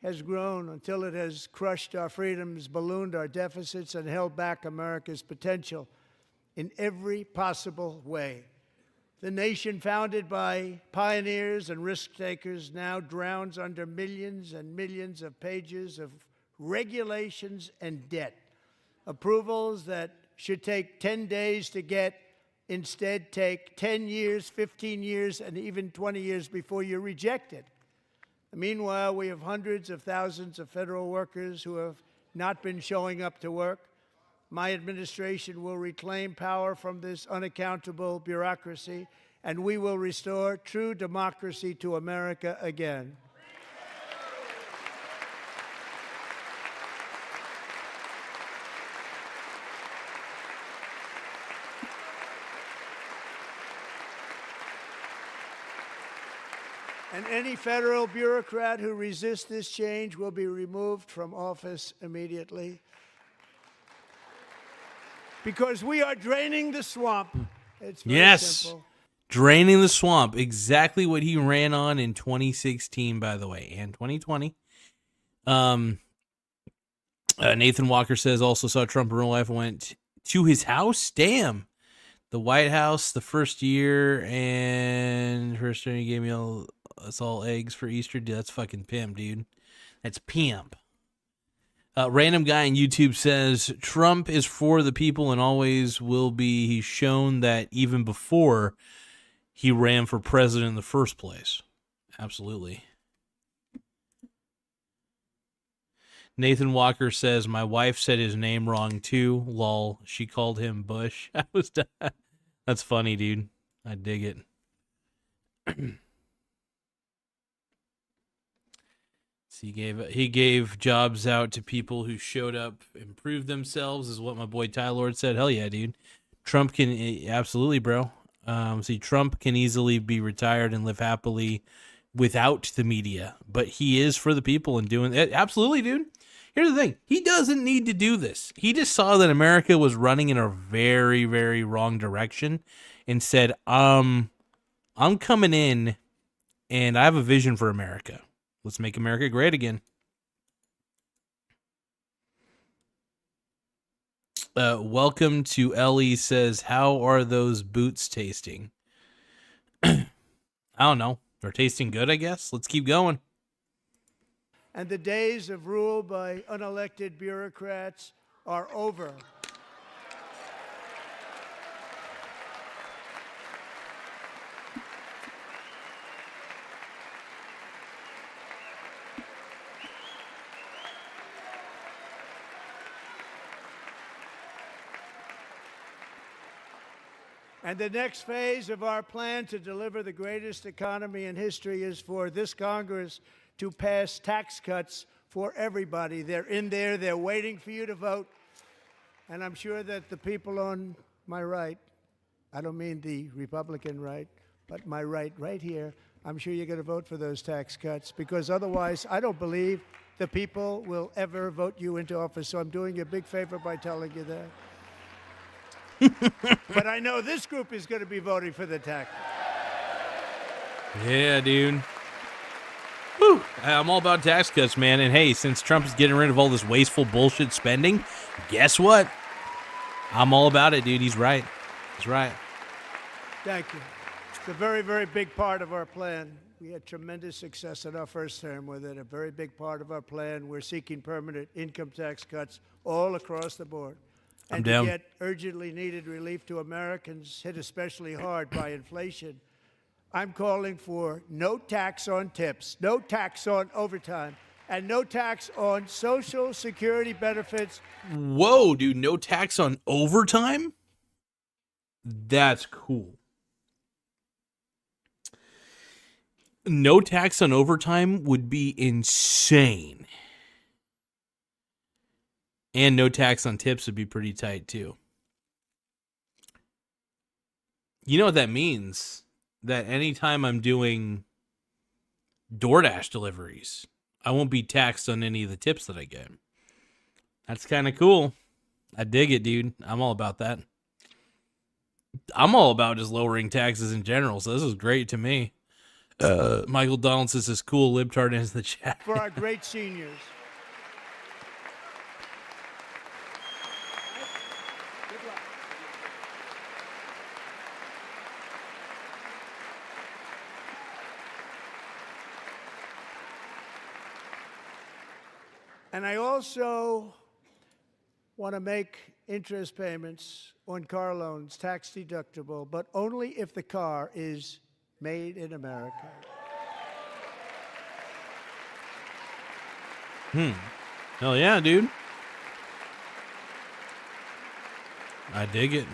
has grown until it has crushed our freedoms, ballooned our deficits, and held back America's potential in every possible way. The nation founded by pioneers and risk-takers now drowns under millions and millions of pages of regulations and debt. Approvals that should take 10 days to get instead take 10 years, 15 years, and even 20 years before you're rejected. Meanwhile, we have hundreds of thousands of federal workers who have not been showing up to work. My administration will reclaim power from this unaccountable bureaucracy, and we will restore true democracy to America again. And any federal bureaucrat who resists this change will be removed from office immediately. Because we are draining the swamp. It's very simple. Draining the swamp. Exactly what he ran on in 2016, by the way, and 2020. Nathan Walker says, also saw Trump in real life and went to his house. Damn. The White House, the first year, and first year he gave me us all eggs for Easter. Dude, that's fucking pimp, dude. That's pimp. Random guy on YouTube says, Trump is for the people and always will be. He's shown that even before he ran for president in the first place. Absolutely. Nathan Walker says, my wife said his name wrong too. Lol. She called him Bush. That's funny, dude. I dig it. So he gave jobs out to people who showed up, improved themselves, is what my boy Ty Lord said. Hell yeah, dude. Trump can, absolutely, bro. See, Trump can easily be retired and live happily without the media, but he is for the people and doing it. Absolutely, dude. Here's the thing. He doesn't need to do this. He just saw that America was running in a very, very wrong direction and said, I'm coming in and I have a vision for America. Let's make America great again. Welcome to Ellie says, how are those boots tasting? I don't know. They're tasting good, I guess. Let's keep going. And the days of rule by unelected bureaucrats are over. And the next phase of our plan to deliver the greatest economy in history is for this Congress to pass tax cuts for everybody. They're in there. They're waiting for you to vote. And I'm sure that the people on my right, I don't mean the Republican right, but my right here, I'm sure you're going to vote for those tax cuts, because otherwise I don't believe the people will ever vote you into office. So I'm doing you a big favor by telling you that. But I know this group is going to be voting for the tax. Yeah, dude. Woo. I'm all about tax cuts, man. And hey, since Trump is getting rid of all this wasteful bullshit spending, guess what? I'm all about it, dude. He's right. He's right. Thank you. It's a very, very big part of our plan. We had tremendous success in our first term with it. A very big part of our plan. We're seeking permanent income tax cuts all across the board. I'm And down. to get urgently needed relief to Americans hit especially hard by inflation, I'm calling for no tax on tips, no tax on overtime, and no tax on Social Security benefits. Whoa, dude. No tax on overtime? That's cool. No tax on overtime would be insane. And no tax on tips would be pretty tight, too. You know what that means? That anytime I'm doing DoorDash deliveries, I won't be taxed on any of the tips that I get. That's kind of cool. I dig it, dude. I'm all about that. I'm all about just lowering taxes in general, so this is great to me. Michael Donald says this cool libtard in the chat. For our great seniors. And I also want to make interest payments on car loans tax deductible, but only if the car is made in America. Hell yeah, dude. I dig it.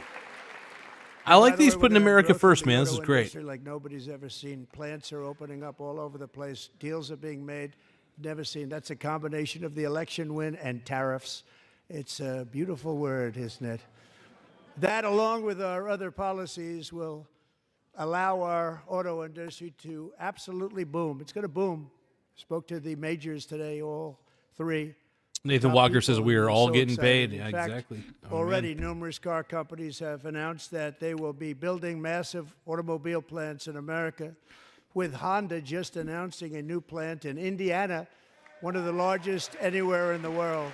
I like By the these way, putting we're gonna have America growth in first, the man. This auto is great. industry like nobody's ever seen. Plants are opening up all over the place. Deals are being made. Never seen. That's a combination of the election win and tariffs. It's a beautiful word, isn't it? That, along with our other policies, will allow our auto industry to absolutely boom. It's going to boom. Spoke to the majors today, all three. Nathan Top Walker people, says we are they're all so getting excited. paid. In Yeah, fact, exactly. Oh, already, man. numerous car companies have announced that they will be building massive automobile plants in America, with Honda just announcing a new plant in Indiana, one of the largest anywhere in the world.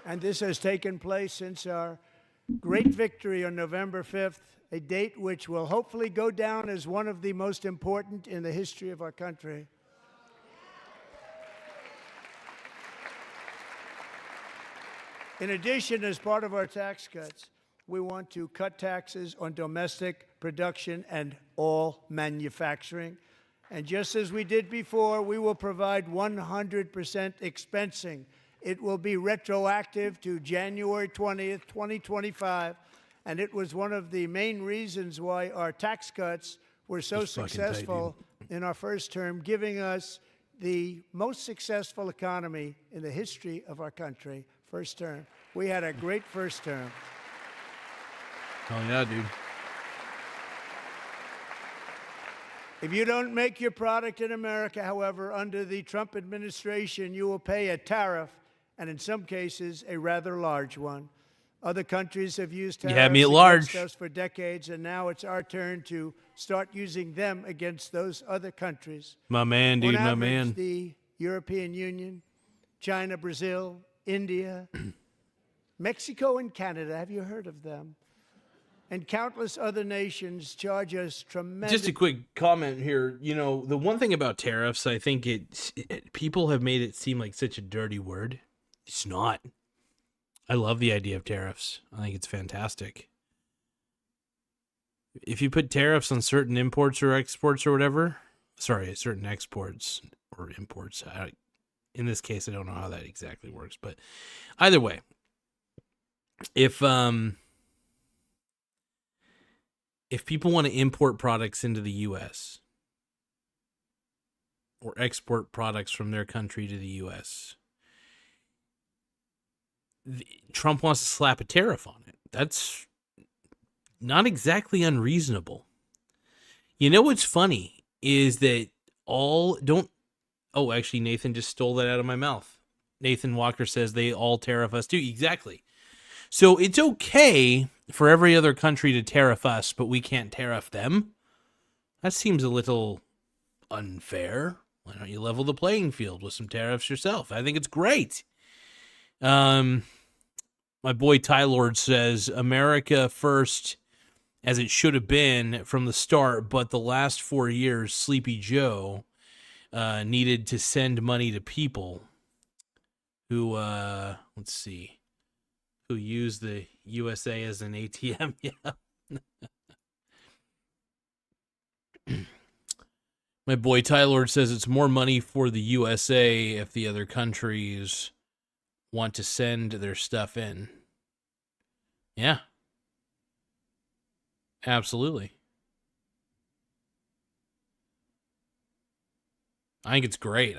And this has taken place since our great victory on November 5th, a date which will hopefully go down as one of the most important in the history of our country. In addition, as part of our tax cuts, we want to cut taxes on domestic production and all manufacturing. And just as we did before, we will provide 100% expensing. It will be retroactive to January 20th, 2025. And it was one of the main reasons why our tax cuts were so Just fucking tight, successful in our first term, giving us the most successful economy in the history of our country. First term. We had a great first term. Hell yeah, dude. If you don't make your product in America, however, under the Trump administration, you will pay a tariff, and in some cases, a rather large one. Other countries have used You tariffs had me at against large. us for decades, and now it's our turn to start using them against those other countries. My man, dude, On my average, man. the European Union, China, Brazil, India, Mexico, and Canada. Have you heard of them? And countless other nations charge us tremendous. Just a quick comment here. The one thing about tariffs, I think people have made it seem like such a dirty word. It's not. I love the idea of tariffs. I think it's fantastic. If you put tariffs on certain imports or exports or whatever, certain exports or imports, in this case, I don't know how that exactly works, but either way, if people want to import products into the U.S. or export products from their country to the U.S., Trump wants to slap a tariff on it. That's not exactly unreasonable. You know what's funny is that actually Nathan just stole that out of my mouth. Nathan Walker says they all tariff us too. Exactly. So it's okay for every other country to tariff us, but we can't tariff them. That seems a little unfair. Why don't you level the playing field with some tariffs yourself? I think it's great. My boy Ty Lord says America first, as it should have been from the start, but the last 4 years, Sleepy Joe needed to send money to people who, who use the USA as an ATM. Yeah. My boy Tyler says it's more money for the USA if the other countries want to send their stuff in. Yeah. Absolutely. I think it's great.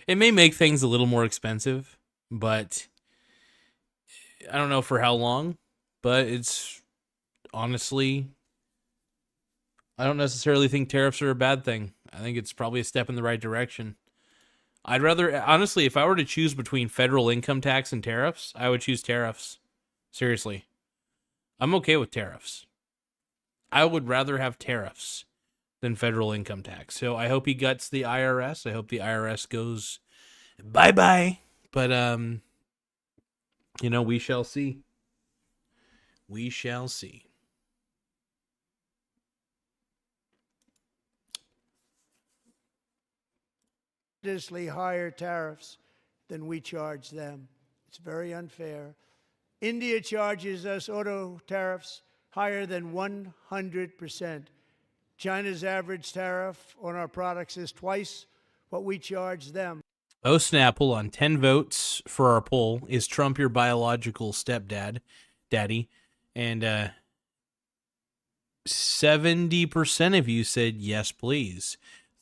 It may make things a little more expensive, but I don't know for how long, but it's honestly, I don't necessarily think tariffs are a bad thing. I think it's probably a step in the right direction. I'd rather, honestly, if I were to choose between federal income tax and tariffs, I would choose tariffs. Seriously. I'm okay with tariffs. I would rather have tariffs than federal income tax. So I hope he guts the IRS. I hope the IRS goes bye-bye. But, we shall see. We shall see. Tremendously higher tariffs than we charge them. It's very unfair. India charges us auto tariffs higher than 100%. China's average tariff on our products is twice what we charge them. Oh, Snapple on 10 votes for our poll. Is Trump your biological daddy? And 70% of you said yes, please.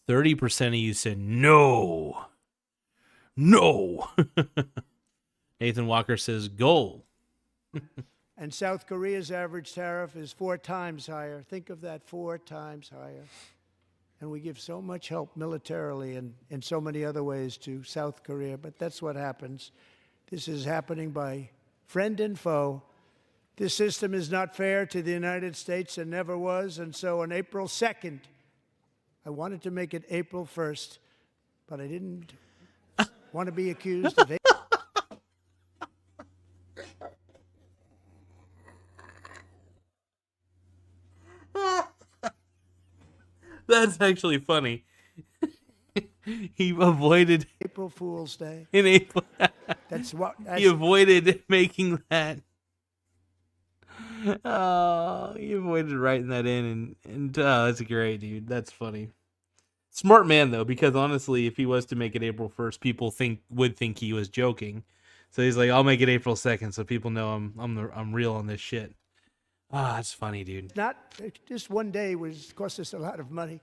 30% of you said no. No. Nathan Walker says goal. And South Korea's average tariff is 4 times higher. Think of that, 4 times higher. And we give so much help militarily and in so many other ways to South Korea. But that's what happens. This is happening by friend and foe. This system is not fair to the United States and never was. And so on April 2nd, I wanted to make it April 1st, but I didn't want to be accused of it. That's actually funny. He avoided April Fool's Day. in April. That's He avoided making that. Oh, he avoided writing that in, and that's great, dude. That's funny. Smart man though, because honestly, if he was to make it April 1st, people would think he was joking. So he's like, "I'll make it April 2nd, so people know I'm real on this shit." Ah, that's funny, dude. not just one day cost us a lot of money.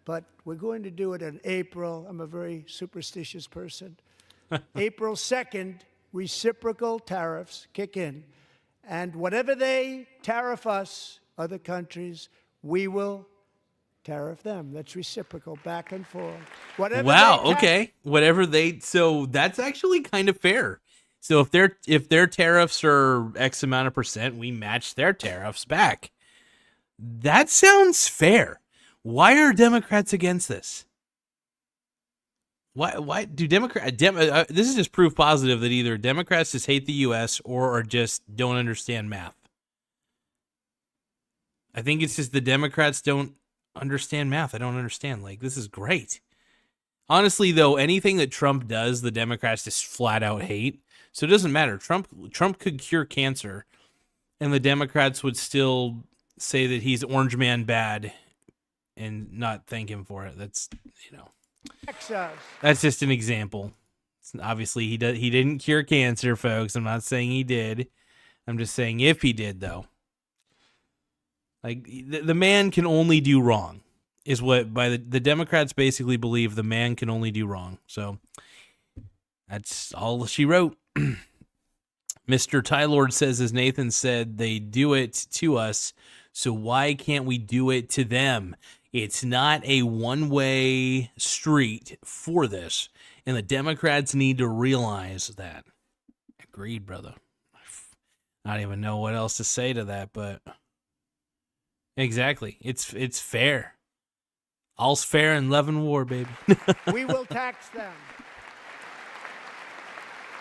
But we're going to do it in April. I'm a very superstitious person. April 2nd, reciprocal tariffs kick in. And whatever they tariff us, other countries, we will tariff them. That's reciprocal, back and forth. Okay. So that's actually kind of fair. So if their tariffs are X amount of percent, we match their tariffs back. That sounds fair. Why are Democrats against this? Why do this is just proof positive that either Democrats just hate the U.S. or just don't understand math. I think it's just the Democrats don't understand math. I don't understand. Like, this is great. Honestly, though, anything that Trump does, the Democrats just flat out hate. So it doesn't matter. Trump could cure cancer, and the Democrats would still say that he's Orange Man bad and not thank him for it. That's, that's just an example. Obviously, he didn't cure cancer, folks. I'm not saying he did. I'm just saying if he did, though. Like, the man can only do wrong, is what the Democrats basically believe the man can only do wrong. So that's all she wrote. Mr. Tylord says, as Nathan said, they do it to us, so why can't we do it to them? It's not a one-way street for this, and the Democrats need to realize that. Agreed, brother. I don't even know what else to say to that, but exactly. It's fair. All's fair in love and war, baby. We will tax them.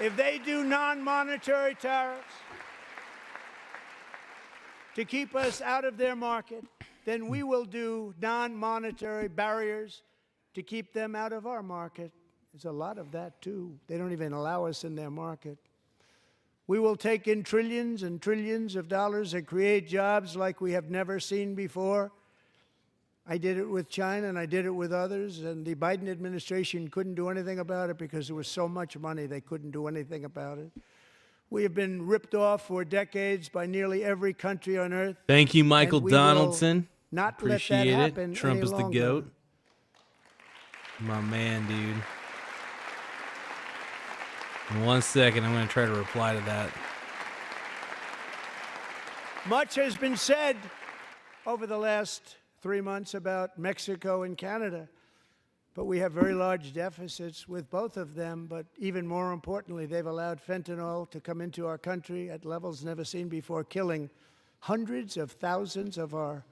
If they do non-monetary tariffs to keep us out of their market, then we will do non-monetary barriers to keep them out of our market. There's a lot of that, too. They don't even allow us in their market. We will take in trillions and trillions of dollars and create jobs like we have never seen before. I did it with China, and I did it with others, and the Biden administration couldn't do anything about it because there was so much money they couldn't do anything about it. We have been ripped off for decades by nearly every country on earth. Thank you, Michael Donaldson. Not appreciate let that it. happen Trump any is the longer. GOAT. My man, dude. In 1 second, I'm going to try to reply to that. Much has been said over the last 3 months about Mexico and Canada, but we have very large deficits with both of them. But even more importantly, they've allowed fentanyl to come into our country at levels never seen before, killing hundreds of thousands of our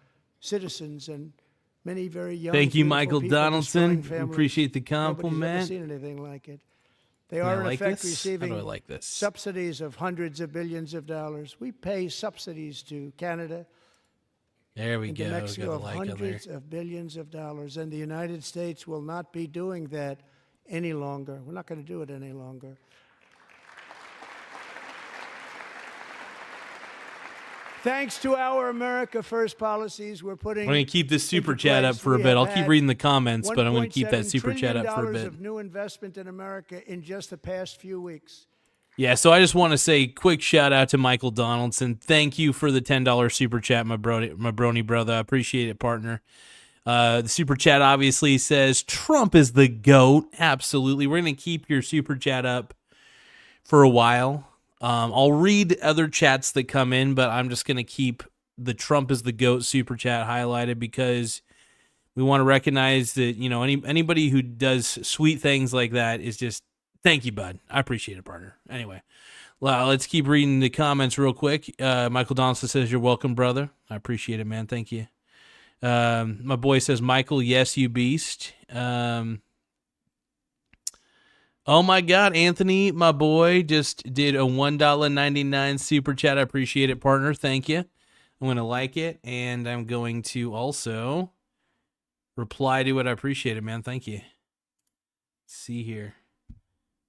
citizens and many very young. Thank you, beautiful Michael people, Donaldson. destroying families. Appreciate the Nobody's compliment. ever seen anything like it. They Can I are in like effect this? How receiving do I like this? subsidies of hundreds of billions of dollars. We pay subsidies to Canada There we and go. to Mexico Got of a like on there. hundreds of billions of dollars, and the United States will not be doing that any longer. We're not going to do it any longer. Thanks to our America First policies, we're putting. I'm going to keep this super into chat up place. for a We bit. have I'll keep had reading the comments, but I'm going to keep that $1.7 super chat up for a trillion bit. of new investment in America in just the past few weeks. Yeah, so I just want to say quick shout out to Michael Donaldson. Thank you for the $10 super chat, my brony brother. I appreciate it, partner. The super chat obviously says Trump is the GOAT. Absolutely. We're going to keep your super chat up for a while. I'll read other chats that come in, but I'm just going to keep the Trump is the GOAT super chat highlighted because we want to recognize that, you know, anybody who does sweet things like that is just, thank you, bud. I appreciate it, partner. Anyway, let's keep reading the comments real quick. Michael Donaldson says, you're welcome, brother. I appreciate it, man. Thank you. My boy says, Michael, yes, you beast. Oh my God, Anthony, my boy, just did a $1.99 super chat. I appreciate it, partner. Thank you. I'm going to like it, and I'm going to also reply to it. I appreciate it, man. Thank you. Let's see here.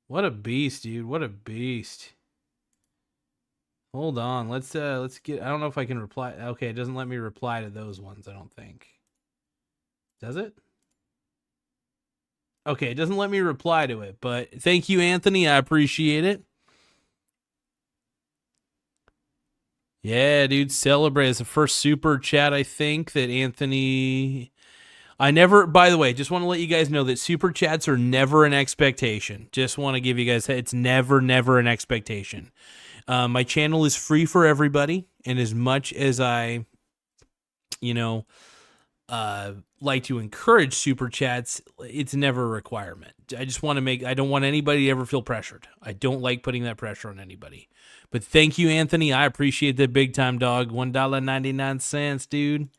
What a beast, dude. What a beast. Hold on. Let's get, I don't know if I can reply. Okay, it doesn't let me reply to those ones, I don't think. Does it? Okay, it doesn't let me reply to it, but thank you, Anthony. I appreciate it. Yeah, dude, celebrate. It's the first super chat, I think, that Anthony... I never, by the way, just want to let you guys know that super chats are never an expectation. Just want to give you guys, it's never an expectation. My channel is free for everybody, and as much as I, like to encourage super chats, it's never a requirement. I just want to I don't want anybody to ever feel pressured. I don't like putting that pressure on anybody. But thank you, Anthony. I appreciate that big time, dog. $1.99, dude.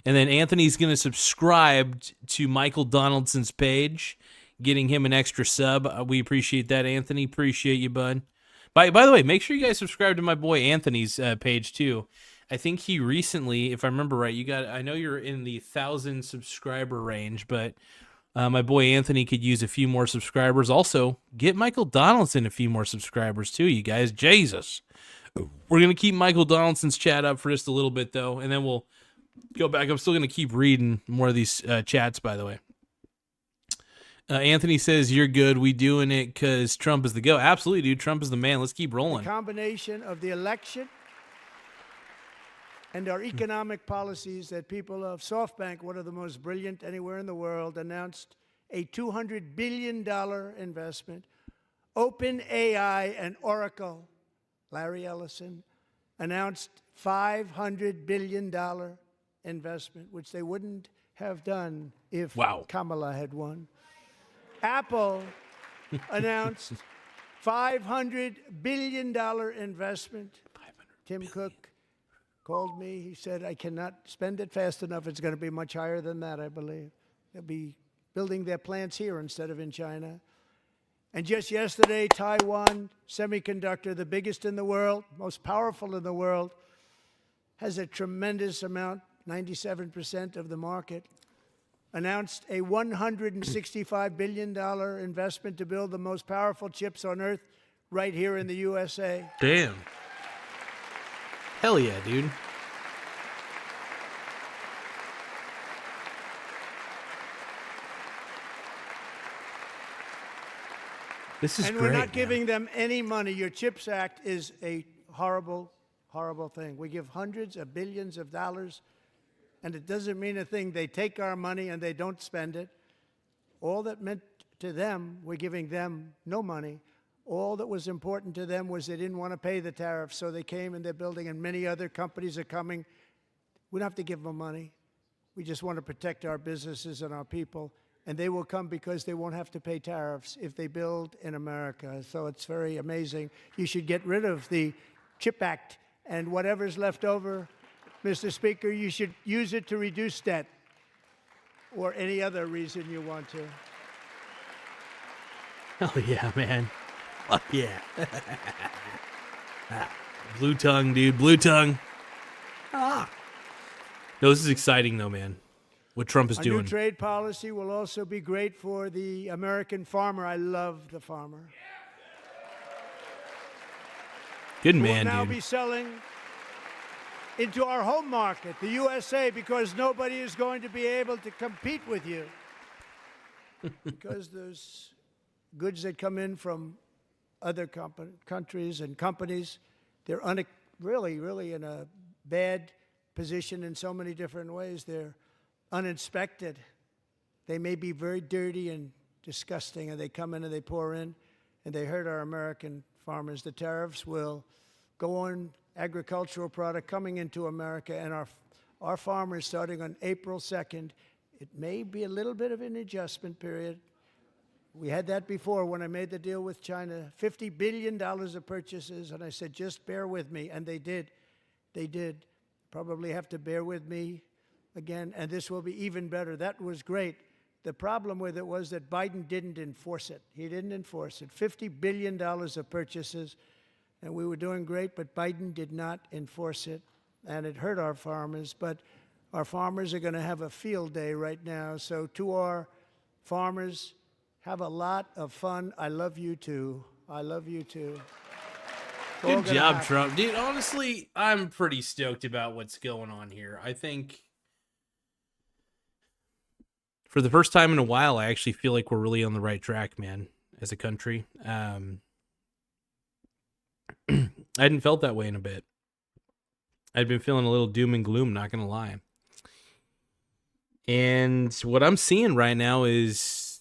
And then Anthony's going to subscribe to Michael Donaldson's page. getting him an extra sub. We appreciate that, Anthony. Appreciate you, bud. By the way, make sure you guys subscribe to my boy Anthony's page too. I think he recently, if I remember right, I know you're in the 1,000 subscriber range, but my boy Anthony could use a few more subscribers. Also, get Michael Donaldson a few more subscribers too, you guys. Jesus. We're going to keep Michael Donaldson's chat up for just a little bit, though, and then we'll go back. I'm still going to keep reading more of these chats, by the way. Anthony says, you're good. We doing it because Trump is the go. Absolutely, dude. Trump is the man. Let's keep rolling. The combination of the election and our economic policies that people of SoftBank, one of the most brilliant anywhere in the world, announced a $200 billion investment. OpenAI and Oracle, Larry Ellison, announced $500 billion investment, which they wouldn't have done if Kamala had won. Apple announced $500 billion investment. Tim Cook called me. He said, I cannot spend it fast enough. It's going to be much higher than that, I believe. They'll be building their plants here instead of in China. And just yesterday, Taiwan Semiconductor, the biggest in the world, most powerful in the world, has a tremendous amount, 97% of the market, announced a $165 billion investment to build the most powerful chips on Earth right here in the USA. Damn. Hell yeah, dude. This is and great, we're not man. giving them any money. Your CHIPS Act is a horrible, horrible thing. We give hundreds of billions of dollars, and it doesn't mean a thing. They take our money and they don't spend it. All that meant to them, we're giving them no money. All that was important to them was they didn't want to pay the tariffs, so they came and they're building, and many other companies are coming. We don't have to give them money. We just want to protect our businesses and our people, and they will come because they won't have to pay tariffs if they build in America. So it's very amazing. You should get rid of the CHIP Act, and whatever's left over, Mr. Speaker, you should use it to reduce debt or any other reason you want to. Hell yeah, man. Fuck yeah. Blue tongue, dude. Blue tongue. No, this is exciting, though, man. What Trump is Our doing. new trade policy will also be great for the American farmer. I love the farmer. Good We'll man, now dude. be selling into our home market, the USA, because nobody is going to be able to compete with you. Because those goods that come in from other countries and companies, they're really in a bad position in so many different ways. They're uninspected. They may be very dirty and disgusting, and they come in and they pour in, and they hurt our American farmers. The tariffs will go on agricultural product coming into America, and our farmers, starting on April 2nd, it may be a little bit of an adjustment period. We had that before when I made the deal with China, $50 billion of purchases, and I said, just bear with me, and they did. They did. Probably have to bear with me again, and this will be even better. That was great. The problem with it was that Biden didn't enforce it. He didn't enforce it. $50 billion of purchases, and we were doing great, but Biden did not enforce it, and it hurt our farmers. But our farmers are going to have a field day right now. So to our farmers, have a lot of fun. I love you too. I love you too. Good job, Trump. Dude, honestly, I'm pretty stoked about what's going on here. I think for the first time in a while, I actually feel like we're really on the right track, man, as a country. I hadn't felt that way in a bit. I'd been feeling a little doom and gloom, not going to lie. And what I'm seeing right now is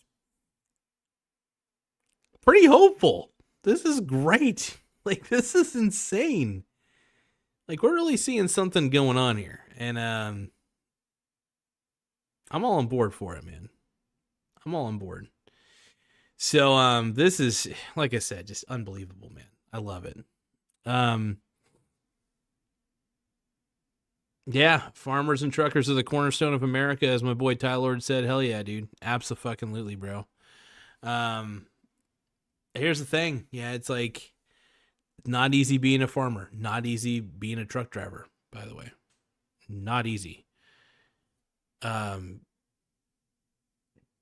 pretty hopeful. This is great. Like, this is insane. Like, we're really seeing something going on here. And I'm all on board for it, man. I'm all on board. So this is, like I said, just unbelievable, man. I love it. Yeah, farmers and truckers are the cornerstone of America, as my boy Ty Lord said. Hell yeah, dude. Abso-fucking-lutely, bro. Here's the thing. Yeah, it's like not easy being a farmer. Not easy being a truck driver, by the way. Not easy.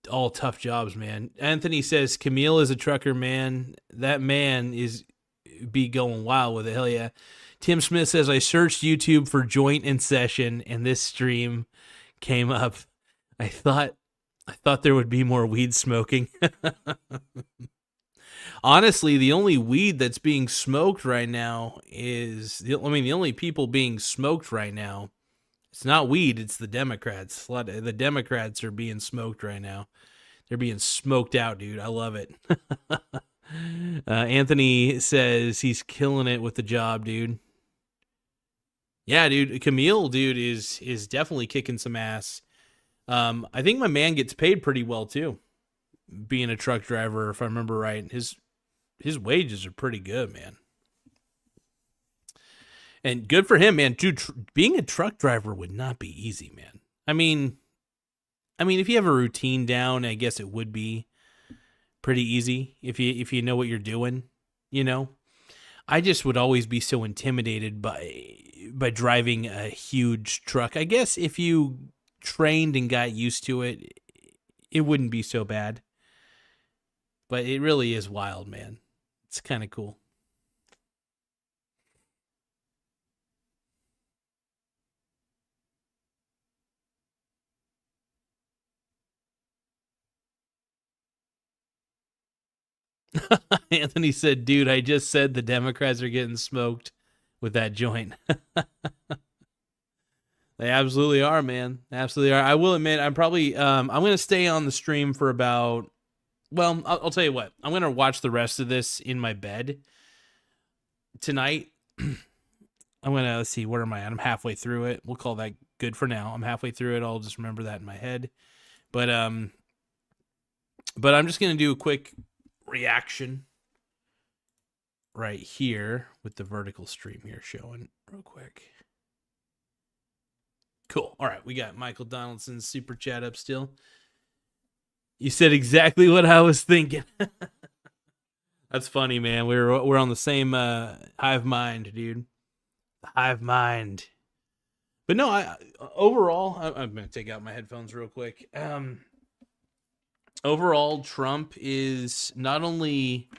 All tough jobs, man. Anthony says Camille is a trucker, man. That man is be going wild with it. Hell yeah. Tim Smith says I searched YouTube for joint in session and this stream came up. I thought there would be more weed smoking. Honestly, the only weed that's being smoked right now is the only people being smoked right now. It's not weed, it's the Democrats. The Democrats are being smoked right now. They're being smoked out, dude. I love it. Anthony says he's killing it with the job, dude. Yeah, dude. Camille, dude, is definitely kicking some ass. I think my man gets paid pretty well too. Being a truck driver, if I remember right, his wages are pretty good, man. And good for him, man. Dude, being a truck driver would not be easy, man. I mean, if you have a routine down, I guess it would be pretty easy if you know what you're doing, you know. I just would always be so intimidated by driving a huge truck. I guess if you trained and got used to it, it wouldn't be so bad. But it really is wild, man. It's kind of cool. Anthony said, dude, I just said the Democrats are getting smoked with that joint. They absolutely are, man. Absolutely are. I will admit, I'm probably, I'm going to stay on the stream for about, well, I'll tell you what. I'm going to watch the rest of this in my bed tonight. I'm going to, let's see, where am I at? I'm halfway through it. We'll call that good for now. I'm halfway through it. I'll just remember that in my head. But I'm just going to do a quick reaction right here with the vertical stream here showing real quick. Cool. All right, we got Michael Donaldson's super chat up still. You said exactly what I was thinking. That's funny, man. We're on the same hive mind, dude. Hive mind. But no, overall, I'm gonna take out my headphones real quick. Overall, Trump is not only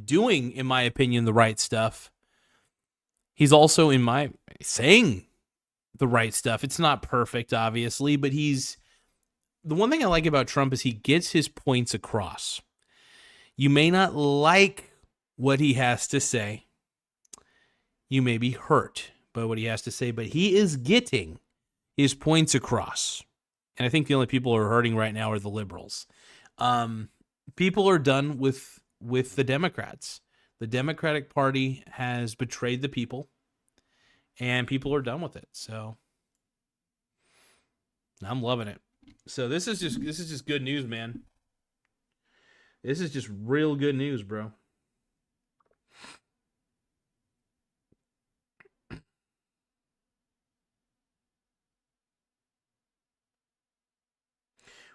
doing, in my opinion, the right stuff, he's also, saying the right stuff. It's not perfect, obviously, but the one thing I like about Trump is he gets his points across. You may not like what he has to say. You may be hurt by what he has to say, but he is getting his points across. And I think the only people who are hurting right now are the liberals. People are done with the Democrats. The Democratic Party has betrayed the people, and people are done with it. So I'm loving it. So this is just good news, man. This is just real good news, bro.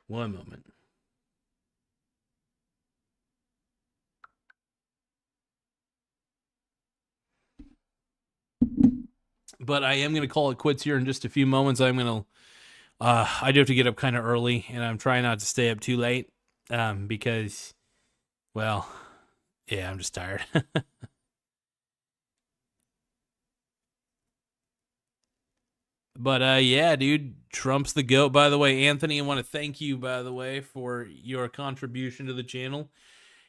One moment. But I am going to call it quits here in just a few moments. I do have to get up kind of early, and I'm trying not to stay up too late because, well, yeah, I'm just tired. But yeah, dude, Trump's the GOAT. By the way, Anthony, I want to thank you, by the way, for your contribution to the channel.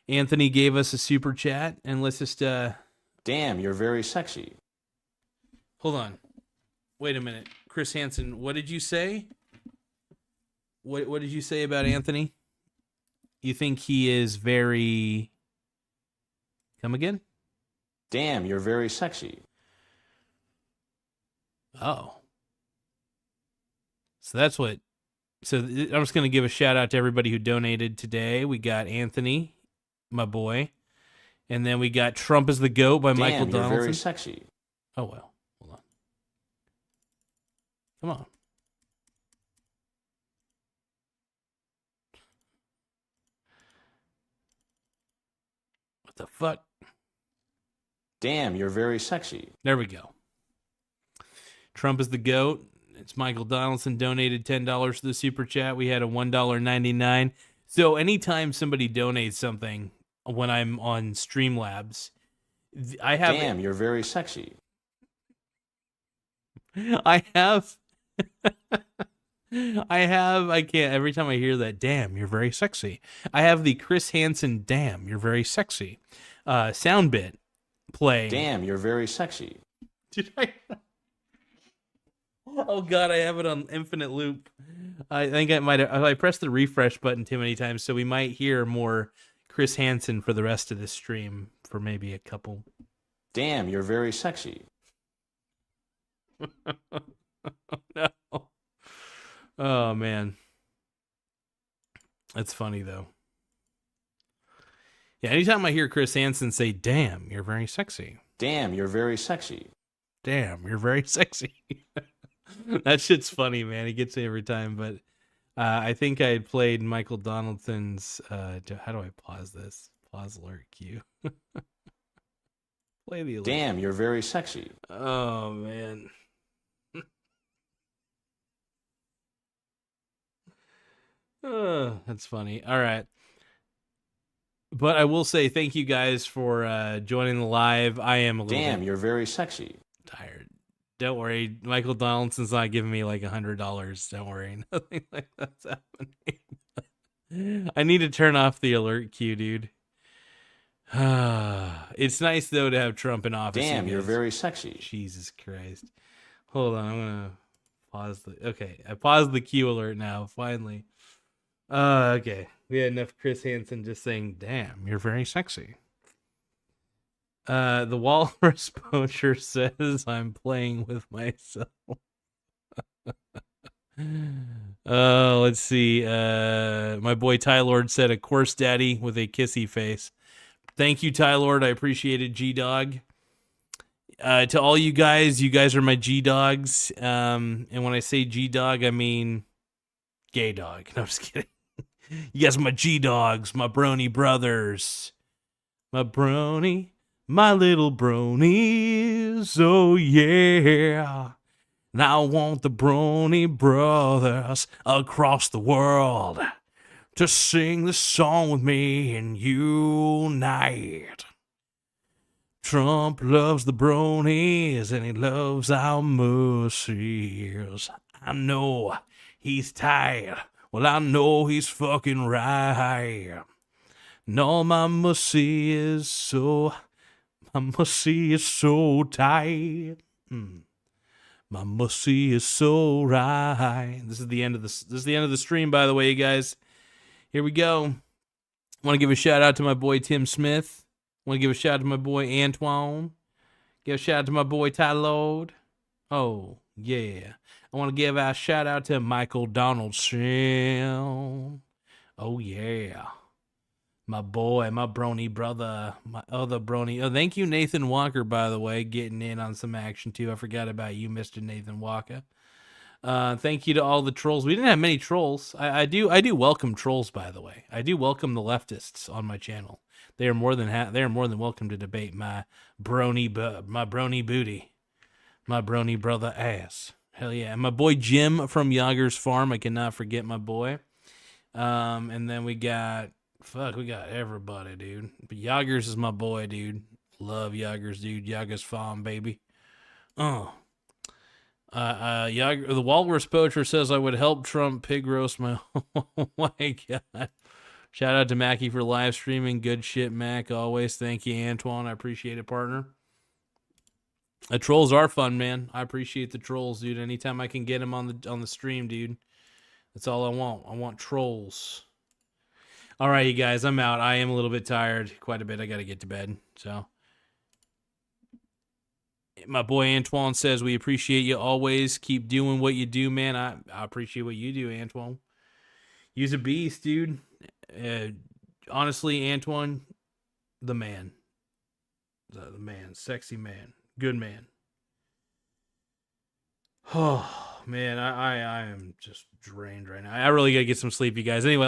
Anthony gave us a super chat, and let's just Damn, you're very sexy. hold on. Wait a minute. Chris Hansen, what did you say? What did you say about Anthony? You think he is very... Come again? Damn, you're very sexy. Oh. So that's what... So I'm just going to give a shout out to everybody who donated today. We got Anthony, my boy. And then we got Trump is the GOAT by Michael Damn, you're Donaldson. very sexy. Oh, well. Hold on. Come on. What the fuck? Damn, you're very sexy. There we go. Trump is the GOAT. It's Michael Donaldson donated $10 to the super chat. We had a $1.99. So anytime somebody donates something when I'm on Streamlabs, I have... Damn, you're very sexy. I can't, every time I hear that, damn, you're very sexy. I have the Chris Hansen, damn, you're very sexy sound bit playing. Damn, you're very sexy. Did I? Oh God, I have it on infinite loop. I think I pressed the refresh button too many times, so we might hear more Chris Hansen for the rest of this stream for maybe a couple. Damn, you're very sexy. No. Oh man. That's funny though. Yeah, anytime I hear Chris Hansen say, damn, you're very sexy. Damn, you're very sexy. Damn, you're very sexy. That shit's funny, man. It gets me every time. But I think I had played Michael Donaldson's how do I pause this? Pause alert cue. Play the alert. Damn, you're very sexy. Oh man. Oh, that's funny. All right. But I will say thank you guys for joining the live. I am a little Damn, bit you're very sexy. tired. Don't worry. Michael Donaldson's not giving me like $100. Don't worry. Nothing like that's happening. I need to turn off the alert cue, dude. It's nice, though, to have Trump in office. Damn, you're very sexy. Jesus Christ. Hold on. I'm going to pause the... Okay. I paused the cue alert now, finally. Okay. We had enough Chris Hansen just saying, damn, you're very sexy. The Walrus Poacher says I'm playing with myself. Let's see. My boy Ty Lord said, of course, Daddy, with a kissy face. Thank you, Ty Lord. I appreciate it, G-Dog. To all you guys are my G-Dogs. And when I say G-Dog, I mean gay dog. No, I'm just kidding. You guys are my G-Dogs, my brony brothers. My brony, my little bronies. Oh, yeah. And I want the brony brothers across the world to sing this song with me and unite. Trump loves the bronies and he loves our mercies. I know he's tired. Well, I know he's fucking right. And all my mercy is so tight. My mercy is so right. This is the end of the stream, by the way, you guys. Here we go. I want to give a shout out to my boy Tim Smith. I want to give a shout out to my boy Antoine. Give a shout out to my boy Ty Lord. Oh, yeah. I want to give a shout out to Michael Donaldson. Oh, yeah. My boy, my brony brother, my other brony. Oh, thank you, Nathan Walker, by the way, getting in on some action, too. I forgot about you, Mr. Nathan Walker. Thank you to all the trolls. We didn't have many trolls. I do welcome trolls, by the way. I do welcome the leftists on my channel. They are more than welcome to debate my brony booty, my brony brother ass. Hell yeah. And my boy Jim from Yager's Farm. I cannot forget my boy. And then we got everybody, dude. But Yager's is my boy, dude. Love Yager's, dude. Yager's Farm, baby. The Walrus Poacher says I would help Trump pig roast my... Oh my God. Shout out to Mackie for live streaming. Good shit, Mac. Always. Thank you, Antoine. I appreciate it, partner. The trolls are fun, man. I appreciate the trolls, dude. Anytime I can get them on the stream, dude. That's all I want. I want trolls. All right, you guys. I'm out. I am a little bit tired. Quite a bit. I got to get to bed. So... My boy Antoine says, we appreciate you always. Keep doing what you do, man. I appreciate what you do, Antoine. You's a beast, dude. Honestly, Antoine, the man. The man. Sexy man. Good man. Oh, man. I am just drained right now. I really got to get some sleep, you guys. Anyway.